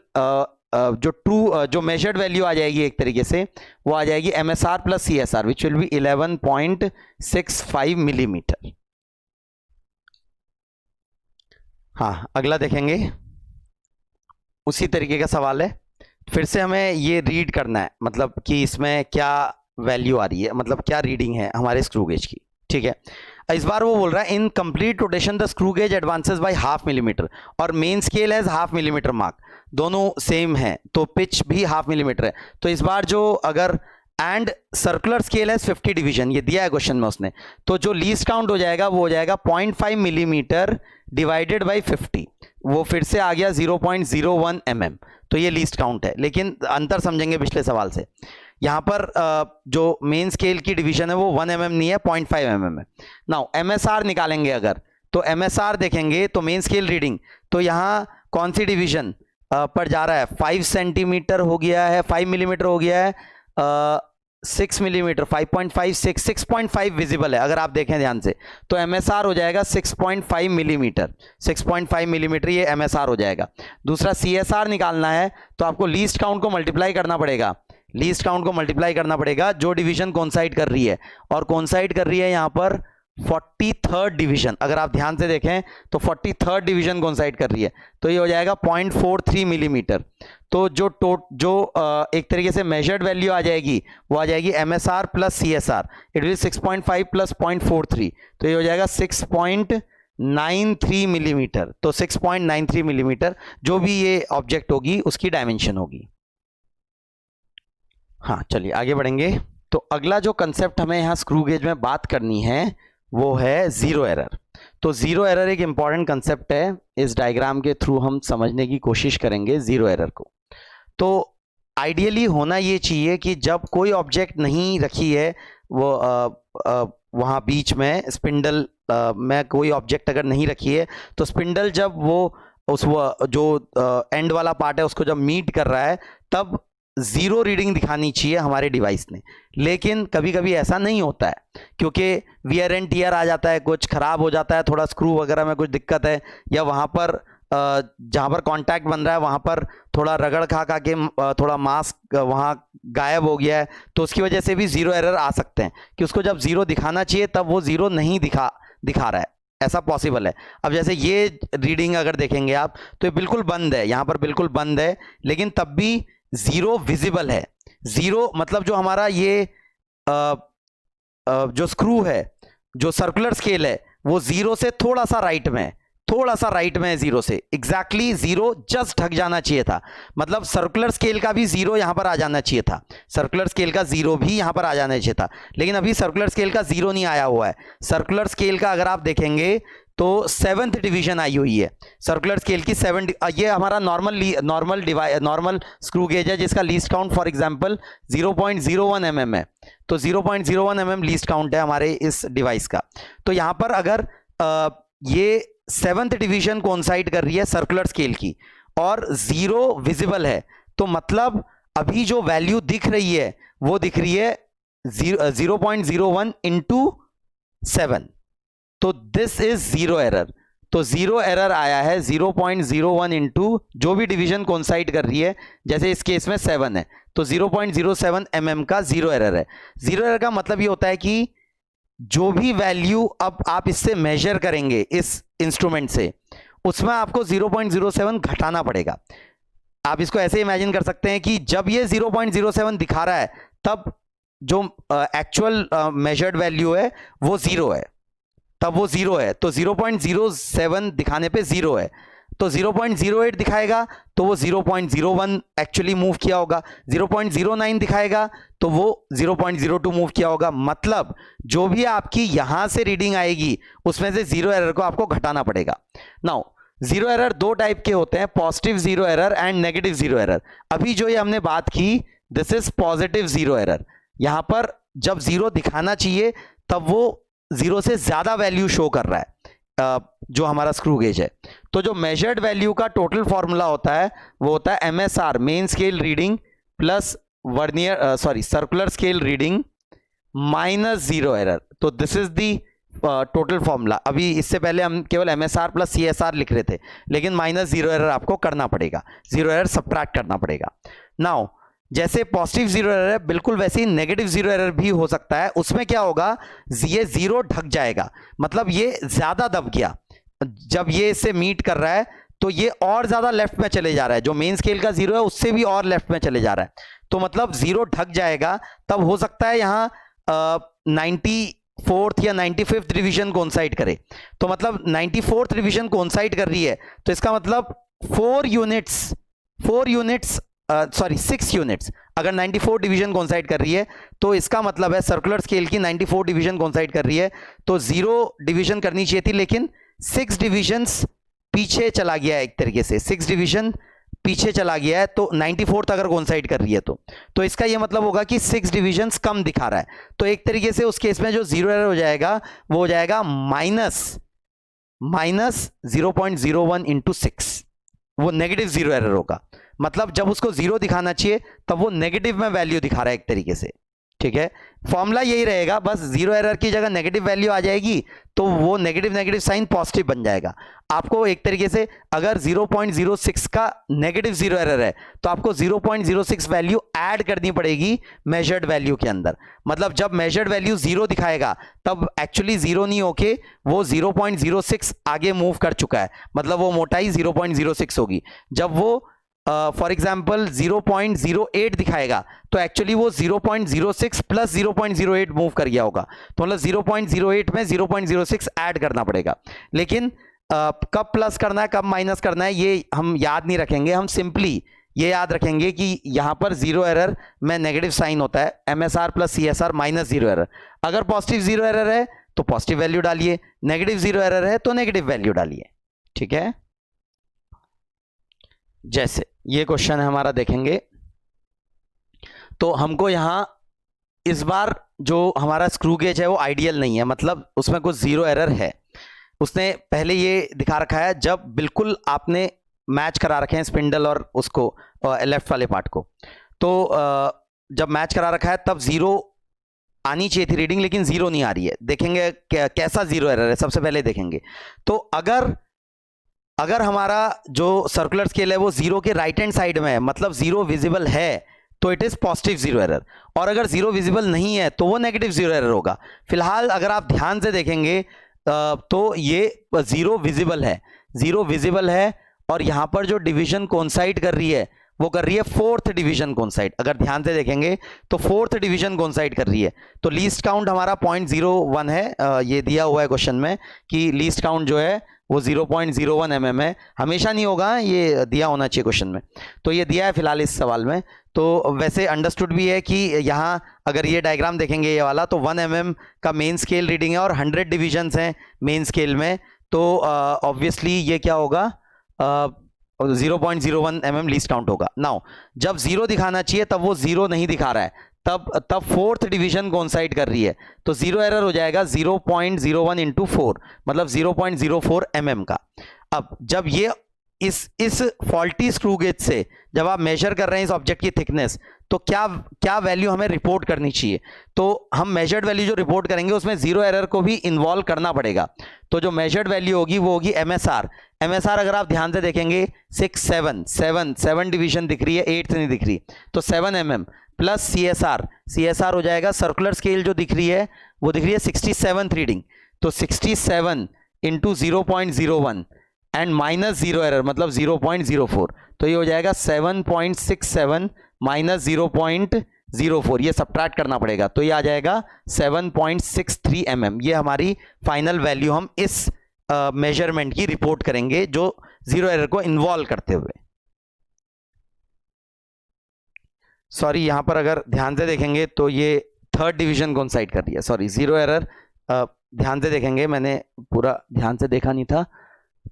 जो मेजर्ड वैल्यू आ जाएगी एक तरीके से वो आ जाएगी MSR plus CSR which will B 11.65 millimetre. हाँ, अगला देखेंगे, उसी तरीके का सवाल है, फिर से हमें ये रीड करना है, मतलब कि इसमें क्या वैल्यू आ रही है, मतलब क्या रीडिंग है हमारे स्क्रू गेज की, ठीक है। इस बार वो बोल रहा है in complete rotation the screw gauge advances by ½ millimetre, और main scale has ½ millimetre mark, दोनों सेम है, तो पिच भी ½ मिलीमीटर है। तो इस बार जो अगर and circular scale has 50 division, ये दिया है क्वेश्चन में उसने, तो जो लीस्ट काउंट हो जाएगा वो हो जाएगा 0.5 मिलीमीटर डिवाइडेड बाई 50, वो फिर से आ गया 0.01 mm, तो ये लीस्ट काउंट है। लेकिन अंतर समझेंगे पिछले सवाल से, यहाँ पर जो मेन स्केल की डिवीजन है वो 1 mm नहीं है, 0.5 mm है। नाउ MSR निकालेंगे अगर, तो MSR देखेंगे तो मेन स्केल रीडिंग, तो यहाँ कौन सी डिवीजन पर जा रहा है, 5 सेंटीमीटर हो गया है, 5 मिलीमीटर हो गया है, 6 मिलीमीटर, 5.56, 6.5 विजिबल है अगर आप देखें ध्यान से, तो MSR हो जाएगा 6.5 मिलीमीटर, 6.5 मिलीमीटर ये MSR हो जाएगा। दूसरा CSR निकालना है तो आपको लीस्ट काउंट को मल्टीप्लाई करना पड़ेगा, लीस्ट काउंट को मल्टीप्लाई करना पड़ेगा जो डिवीजन कोइंसाइड कर रही है, और कोइंसाइड कर रही है यहाँ पर 43rd डिवीजन। अगर आप ध्यान से देखें तो 43rd डिवीजन कोइंसाइड कर रही है, तो ये हो जाएगा 0.43 मिलीमीटर। तो जो एक तरीके से मेजर्ड वैल्यू आ जाएगी वो आ जाएगी MSR plus CSR, it will 6.5 plus 0.43, तो ये हो जाएगा 6.93 मिलीमीटर। तो 6.93 मिलीमीटर जो भी ये ऑब्जेक्ट होगी उसकी डायमेंशन होगी। हाँ चलिए आगे बढ़ेंगे। तो अगला जो कंसेप्ट हमें यहाँ स्क्रू गेज में बात करनी है वो है जीरो एरर। तो जीरो एरर एक इंपॉर्टेंट कंसेप्ट है, इस डायग्राम के थ्रू हम समझने की कोशिश करेंगे जीरो एरर को। तो आइडियली होना ये चाहिए कि जब कोई ऑब्जेक्ट नहीं रखी है वो वहाँ बीच में स्पिंडल में कोई ऑब्जेक्ट अगर नहीं रखी है तो स्पिंडल जब जो एंड वाला पार्ट है उसको जब मीट कर रहा है तब जीरो रीडिंग दिखानी चाहिए हमारे डिवाइस ने। लेकिन कभी कभी ऐसा नहीं होता है क्योंकि वियर एंड टियर आ जाता है, कुछ खराब हो जाता है, थोड़ा स्क्रू वगैरह में कुछ दिक्कत है, या वहाँ पर जहाँ पर कांटेक्ट बन रहा है वहाँ पर थोड़ा रगड़ खा के थोड़ा मास्क वहाँ गायब हो गया है, तो उसकी वजह से भी जीरो एरर आ सकते हैं कि उसको जब जीरो दिखाना चाहिए तब वो जीरो नहीं दिखा रहा है, ऐसा पॉसिबल है। अब जैसे ये रीडिंग अगर देखेंगे आप तो ये बिल्कुल बंद है, यहाँ पर बिल्कुल बंद है, लेकिन तब भी जीरो विजिबल है। जीरो मतलब जो हमारा ये जो स्क्रू है, जो सर्कुलर स्केल है, वो जीरो से थोड़ा सा राइट में है, जीरो से एग्जैक्टली जीरो जस्ट ढक जाना चाहिए था। मतलब सर्कुलर स्केल का भी जीरो यहां पर आ जाना चाहिए था, सर्कुलर स्केल का जीरो भी यहां पर आ जाना चाहिए था, लेकिन अभी सर्कुलर स्केल का जीरो नहीं आया हुआ है। सर्कुलर स्केल का अगर आप देखेंगे तो 7th डिवीजन आई हुई है सर्कुलर स्केल की। ये हमारा नॉर्मल स्क्रू गेज है जिसका least count for example 0.01 mm है, तो 0.01 mm लीस्ट काउंट है हमारे इस डिवाइस का। तो यहां पर अगर ये 7th डिवीजन कोइंसाइड कर रही है सर्कुलर स्केल की और जीरो विजिबल है, तो मतलब अभी जो वैल्यू दिख रही है वो दिख रही है 0.01 into 7, तो दिस इज जीरो एरर। तो जीरो एरर आया है 0.01 इंटू जो भी डिवीजन कोइंसाइड कर रही है, जैसे इस केस में 7 है तो 0.07 mm का जीरो एरर है। जीरो एरर का मतलब ये होता है कि जो भी वैल्यू अब आप इससे मेजर करेंगे इस इंस्ट्रूमेंट से, उसमें आपको 0.07 घटाना पड़ेगा। आप इसको ऐसे इमेजिन कर सकते हैं कि जब ये 0.07 दिखा रहा है तब जो एक्चुअल मेजर्ड वैल्यू है वो जीरो है, तब वो जीरो है, तो 0.07 दिखाने पे जीरो है। तो 0.08 दिखाएगा तो वो 0.01 एक्चुअली मूव किया होगा, 0.09 दिखाएगा तो वो 0.02 मूव किया होगा। मतलब जो भी आपकी यहां से रीडिंग आएगी उसमें से जीरो एरर को आपको घटाना पड़ेगा। नाउ जीरो एरर दो टाइप के होते हैं, positive zero error and negative zero error. अभी जो ये हमने बात की this is positive zero error. यहां पर जब जीरो दिखाना चाहिए तब वो जीरो से ज्यादा वैल्यू शो कर रहा है जो हमारा स्क्रू गेज है। तो जो मेजर्ड वैल्यू का टोटल फॉर्मूला होता है वो होता है MSR main scale reading plus circular scale reading minus zero error. तो this is the total formula. अभी इससे पहले हम केवल MSR प्लस CSR लिख रहे थे, लेकिन माइनस जीरो एरर आपको करना पड़ेगा, जीरो एरर सब्ट्रैक्ट करना पड़ेगा। नाउ जैसे पॉजिटिव जीरो एरर है बिल्कुल वैसे ही नेगेटिव जीरो एरर भी हो सकता है। उसमें क्या होगा, ये जीरो ढक जाएगा, मतलब ये ज्यादा दब गया, जब ये इससे मीट कर रहा है तो ये और ज्यादा लेफ्ट में चले जा रहा है, जो मेन स्केल का जीरो है उससे भी और लेफ्ट में चले जा रहा है, तो मतलब जीरो ढक जाएगा। तब हो सकता है यहाँ 94th या 95th डिवीजन कोइंसाइड करे, तो मतलब 94th डिवीजन कोइंसाइड कर रही है तो इसका मतलब 6 यूनिट्स अगर 94 डिवीजन कोइंसाइड कर रही है तो इसका मतलब है सर्कुलर स्केल की 94 डिवीजन कोइंसाइड कर रही है तो 0 डिवीजन करनी चाहिए थी, लेकिन 6 डिवीजन्स पीछे चला गया है, एक तरीके से 6 डिवीजन पीछे चला गया है। तो 94th अगर कोइंसाइड कर रही है तो इसका यह मतलब होगा कि 6 डिवीजन्स कम दिखा रहा है। तो एक तरीके से उस केस में जो जीरो एरर हो जाएगा वो हो जाएगा माइनस 0.01 इंटू 6, वो नेगेटिव जीरो एरर होगा। मतलब जब उसको जीरो दिखाना चाहिए तब वो नेगेटिव में वैल्यू दिखा रहा है एक तरीके से, ठीक है, फॉर्मूला यही रहेगा, बस जीरो एरर की जगह नेगेटिव वैल्यू आ जाएगी तो वो नेगेटिव नेगेटिव साइन पॉजिटिव बन जाएगा। आपको एक तरीके से अगर 0.06 का नेगेटिव जीरो एरर है तो आपको 0.06 वैल्यू ऐड करनी पड़ेगी मेजर्ड वैल्यू के अंदर। मतलब जब मेजर्ड वैल्यू जीरो दिखाएगा तब एक्चुअली जीरो नहीं होके वो 0.06 आगे मूव कर चुका है, मतलब वो मोटाई 0.06 होगी। जब वो फॉर एग्जाम्पल 0.08 दिखाएगा तो एक्चुअली वो 0.06 प्लस 0.08 मूव कर गया होगा, तो मतलब 0.08 में 0.06 ऐड करना पड़ेगा। लेकिन कब प्लस करना है कब माइनस करना है ये हम याद नहीं रखेंगे, हम सिंपली ये याद रखेंगे कि यहां पर जीरो एरर में नेगेटिव साइन होता है, MSR plus CSR minus zero error. अगर पॉजिटिव जीरो एरर है तो पॉजिटिव वैल्यू डालिए, नेगेटिव जीरो एरर है तो नेगेटिव वैल्यू डालिए। ठीक है, जैसे ये क्वेश्चन है हमारा, देखेंगे तो हमको यहां इस बार जो हमारा स्क्रू गेज है वो आइडियल नहीं है, मतलब उसमें कुछ जीरो एरर है। उसने पहले ये दिखा रखा है जब बिल्कुल आपने मैच करा रखे हैं स्पिंडल और उसको लेफ्ट वाले पार्ट को, तो जब मैच करा रखा है तब जीरो आनी चाहिए थी रीडिंग, लेकिन जीरो नहीं आ रही है। देखेंगे कैसा जीरो एरर है, सबसे पहले देखेंगे। तो अगर हमारा जो सर्कुलर स्केल है वो जीरो के राइट हैंड साइड में है, मतलब जीरो विजिबल है, तो it is positive zero error. और अगर जीरो विजिबल नहीं है तो वो नेगेटिव जीरो एरर होगा। फिलहाल अगर आप ध्यान से देखेंगे तो ये जीरो विजिबल है, जीरो विजिबल है, और यहां पर जो डिवीजन कोइंसाइड कर रही है वो कर रही है फोर्थ डिवीजन कोइंसाइड। अगर ध्यान से देखेंगे तो फोर्थ डिवीजन कोइंसाइड कर रही है। तो लीस्ट काउंट हमारा 0.01 है, ये दिया हुआ है क्वेश्चन में कि लीस्ट काउंट जो है वो 0.01 mm है। हमेशा नहीं होगा, ये दिया होना चाहिए क्वेश्चन में, तो ये दिया है फिलहाल इस सवाल में। तो वैसे अंडरस्टूड भी है कि यहाँ अगर ये डायग्राम देखेंगे ये वाला, तो 1 mm का मेन स्केल रीडिंग है और 100 डिविजन्स हैं मेन स्केल में, तो ऑब्वियसली ये क्या होगा 0.01 mm लीस्ट काउंट होगा। नाउ जब जीरो दिखाना चाहिए तब वो जीरो नहीं दिखा रहा है, तब फोर्थ डिवीजन कोइंसाइड कर रही है, तो जीरो एरर हो जाएगा 0.01 इंटू 4, मतलब 0.04 mm का। अब जब ये इस फॉल्टी स्क्रू गेज से जब आप मेजर कर रहे हैं इस ऑब्जेक्ट की थिकनेस, तो क्या वैल्यू हमें रिपोर्ट करनी चाहिए। तो हम मेजर्ड वैल्यू जो रिपोर्ट करेंगे उसमें जीरो एरर को भी इन्वॉल्व करना पड़ेगा। तो जो मेजर्ड वैल्यू होगी वो होगी MSR अगर आप ध्यान से देखेंगे 7 डिवीजन दिख रही है, 8 नहीं दिख रही, तो 7 mm प्लस CSR हो जाएगा, सर्कुलर स्केल जो दिख रही है वो दिख रही है 67th रीडिंग, तो 67 into 0.01 and minus zero error मतलब 0.04, तो ये हो जाएगा 7.67 माइनस 0.04, ये सब्ट्रैक्ट करना पड़ेगा, तो ये आ जाएगा 7.63 mm। ये हमारी फाइनल वैल्यू हम इस मेजरमेंट की रिपोर्ट करेंगे जो जीरो एरर को इन्वॉल्व करते हुए। सॉरी, यहां पर अगर ध्यान से देखेंगे तो ये थर्ड डिवीजन कोइंसाइड कर रही है, सॉरी जीरो एरर ध्यान से देखेंगे, मैंने पूरा ध्यान से देखा नहीं था,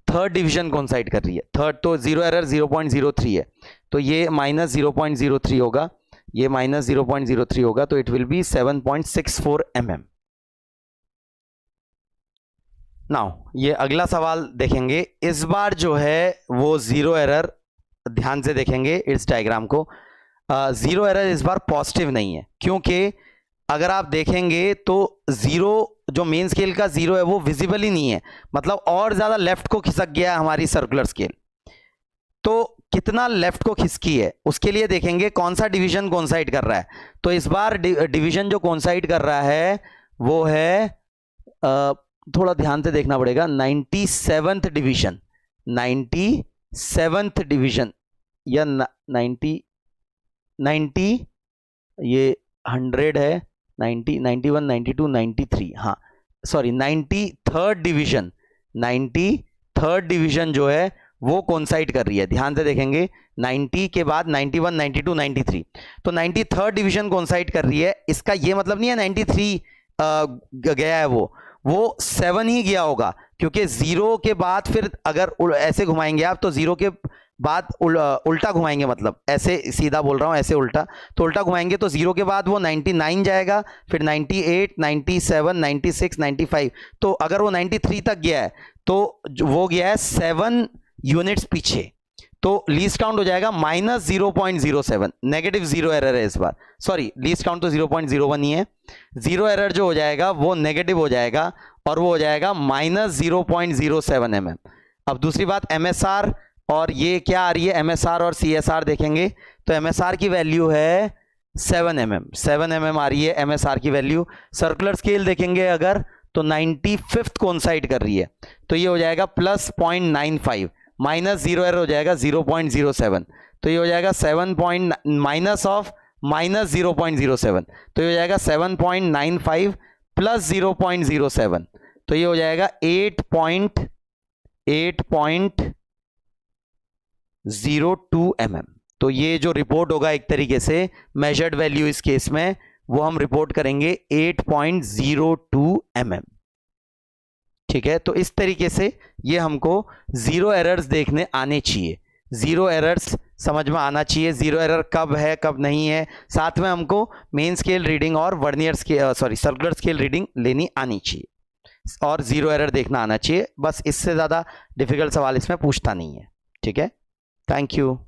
थर्ड डिवीजन कोइंसाइड कर रही है, थर्ड, तो जीरो एरर 0.03 है, तो ये माइनस 0.03 होगा, ये माइनस 0.03 होगा, तो it will B 7.64 mm। Now ये अगला सवाल देखेंगे, इस बार जो है वो जीरो एरर, ध्यान से देखेंगे इस डायग्राम को, जीरो एरर इस बार पॉजिटिव नहीं है, क्योंकि अगर आप देखेंगे तो जीरो जो मेन स्केल का जीरो है वो विजिबल ही नहीं है, मतलब और ज्यादा लेफ्ट को खिसक गया है हमारी सर्कुलर स्केल। तो कितना लेफ्ट को खिसकी है उसके लिए देखेंगे कौन सा डिवीजन कोइंसाइड कर रहा है। तो इस बार डिवीजन जो कोइंसाइड कर रहा है वो है थोड़ा ध्यान से देखना पड़ेगा, 97th डिवीजन, 97th डिवीजन या 90 ये 100 है, 90, 91, 92, 93, हाँ sorry 93rd division, 93rd division जो है वो कोइंसाइड कर रही है। ध्यान से देखेंगे 90 के बाद 91, 92, 93, तो 93rd डिवीजन कोइंसाइड कर रही है। इसका ये मतलब नहीं है 93 गया है, वो 7 ही गया होगा, क्योंकि जीरो के बाद फिर अगर ऐसे घुमाएंगे आप तो जीरो के बाद उल्टा घुमाएंगे, मतलब ऐसे सीधा बोल रहा हूं, ऐसे उल्टा, तो उल्टा घुमाएंगे तो जीरो के बाद वो 99 जाएगा, फिर 98, 97, 96, 95, तो अगर वो 93 तक गया है तो वो गया है 7 यूनिट्स पीछे। तो लीस्ट काउंट हो जाएगा -0.07, नेगेटिव जीरो एरर है इस बार, सॉरी लीस्ट काउंट तो 0.01 ही है, जीरो एरर जो हो जाएगा वो नेगेटिव हो जाएगा और वो हो जाएगा -0.07 mm। अब दूसरी बात MSR, और ये क्या आ रही है, MSR और CSR देखेंगे तो MSR की वैल्यू है 7 mm आ रही है MSR की वैल्यू। सर्कुलर स्केल देखेंगे अगर तो 95th कोइंसाइड कर रही है, तो ये हो जाएगा +0.95, माइनस जीरो एरर हो जाएगा 0.07, तो ये हो जाएगा 7 माइनस ऑफ -0.07, तो ये हो जाएगा 7.95 प्लस 0.07, तो ये हो जाएगा 8.02 mm। तो ये जो रिपोर्ट होगा एक तरीके से मेजर्ड वैल्यू इस केस में वो हम रिपोर्ट करेंगे 8.02 mm। ठीक है, तो इस तरीके से ये हमको जीरो एरर्स देखने आने चाहिए, जीरो एरर्स समझ में आना चाहिए, जीरो एरर कब है कब नहीं है, साथ में हमको मेन स्केल रीडिंग और vernier scale circular scale reading लेनी आनी चाहिए और जीरो एरर देखना आना चाहिए। बस इससे ज़्यादा डिफिकल्ट सवाल इसमें पूछता नहीं है। ठीक है, थैंक यू।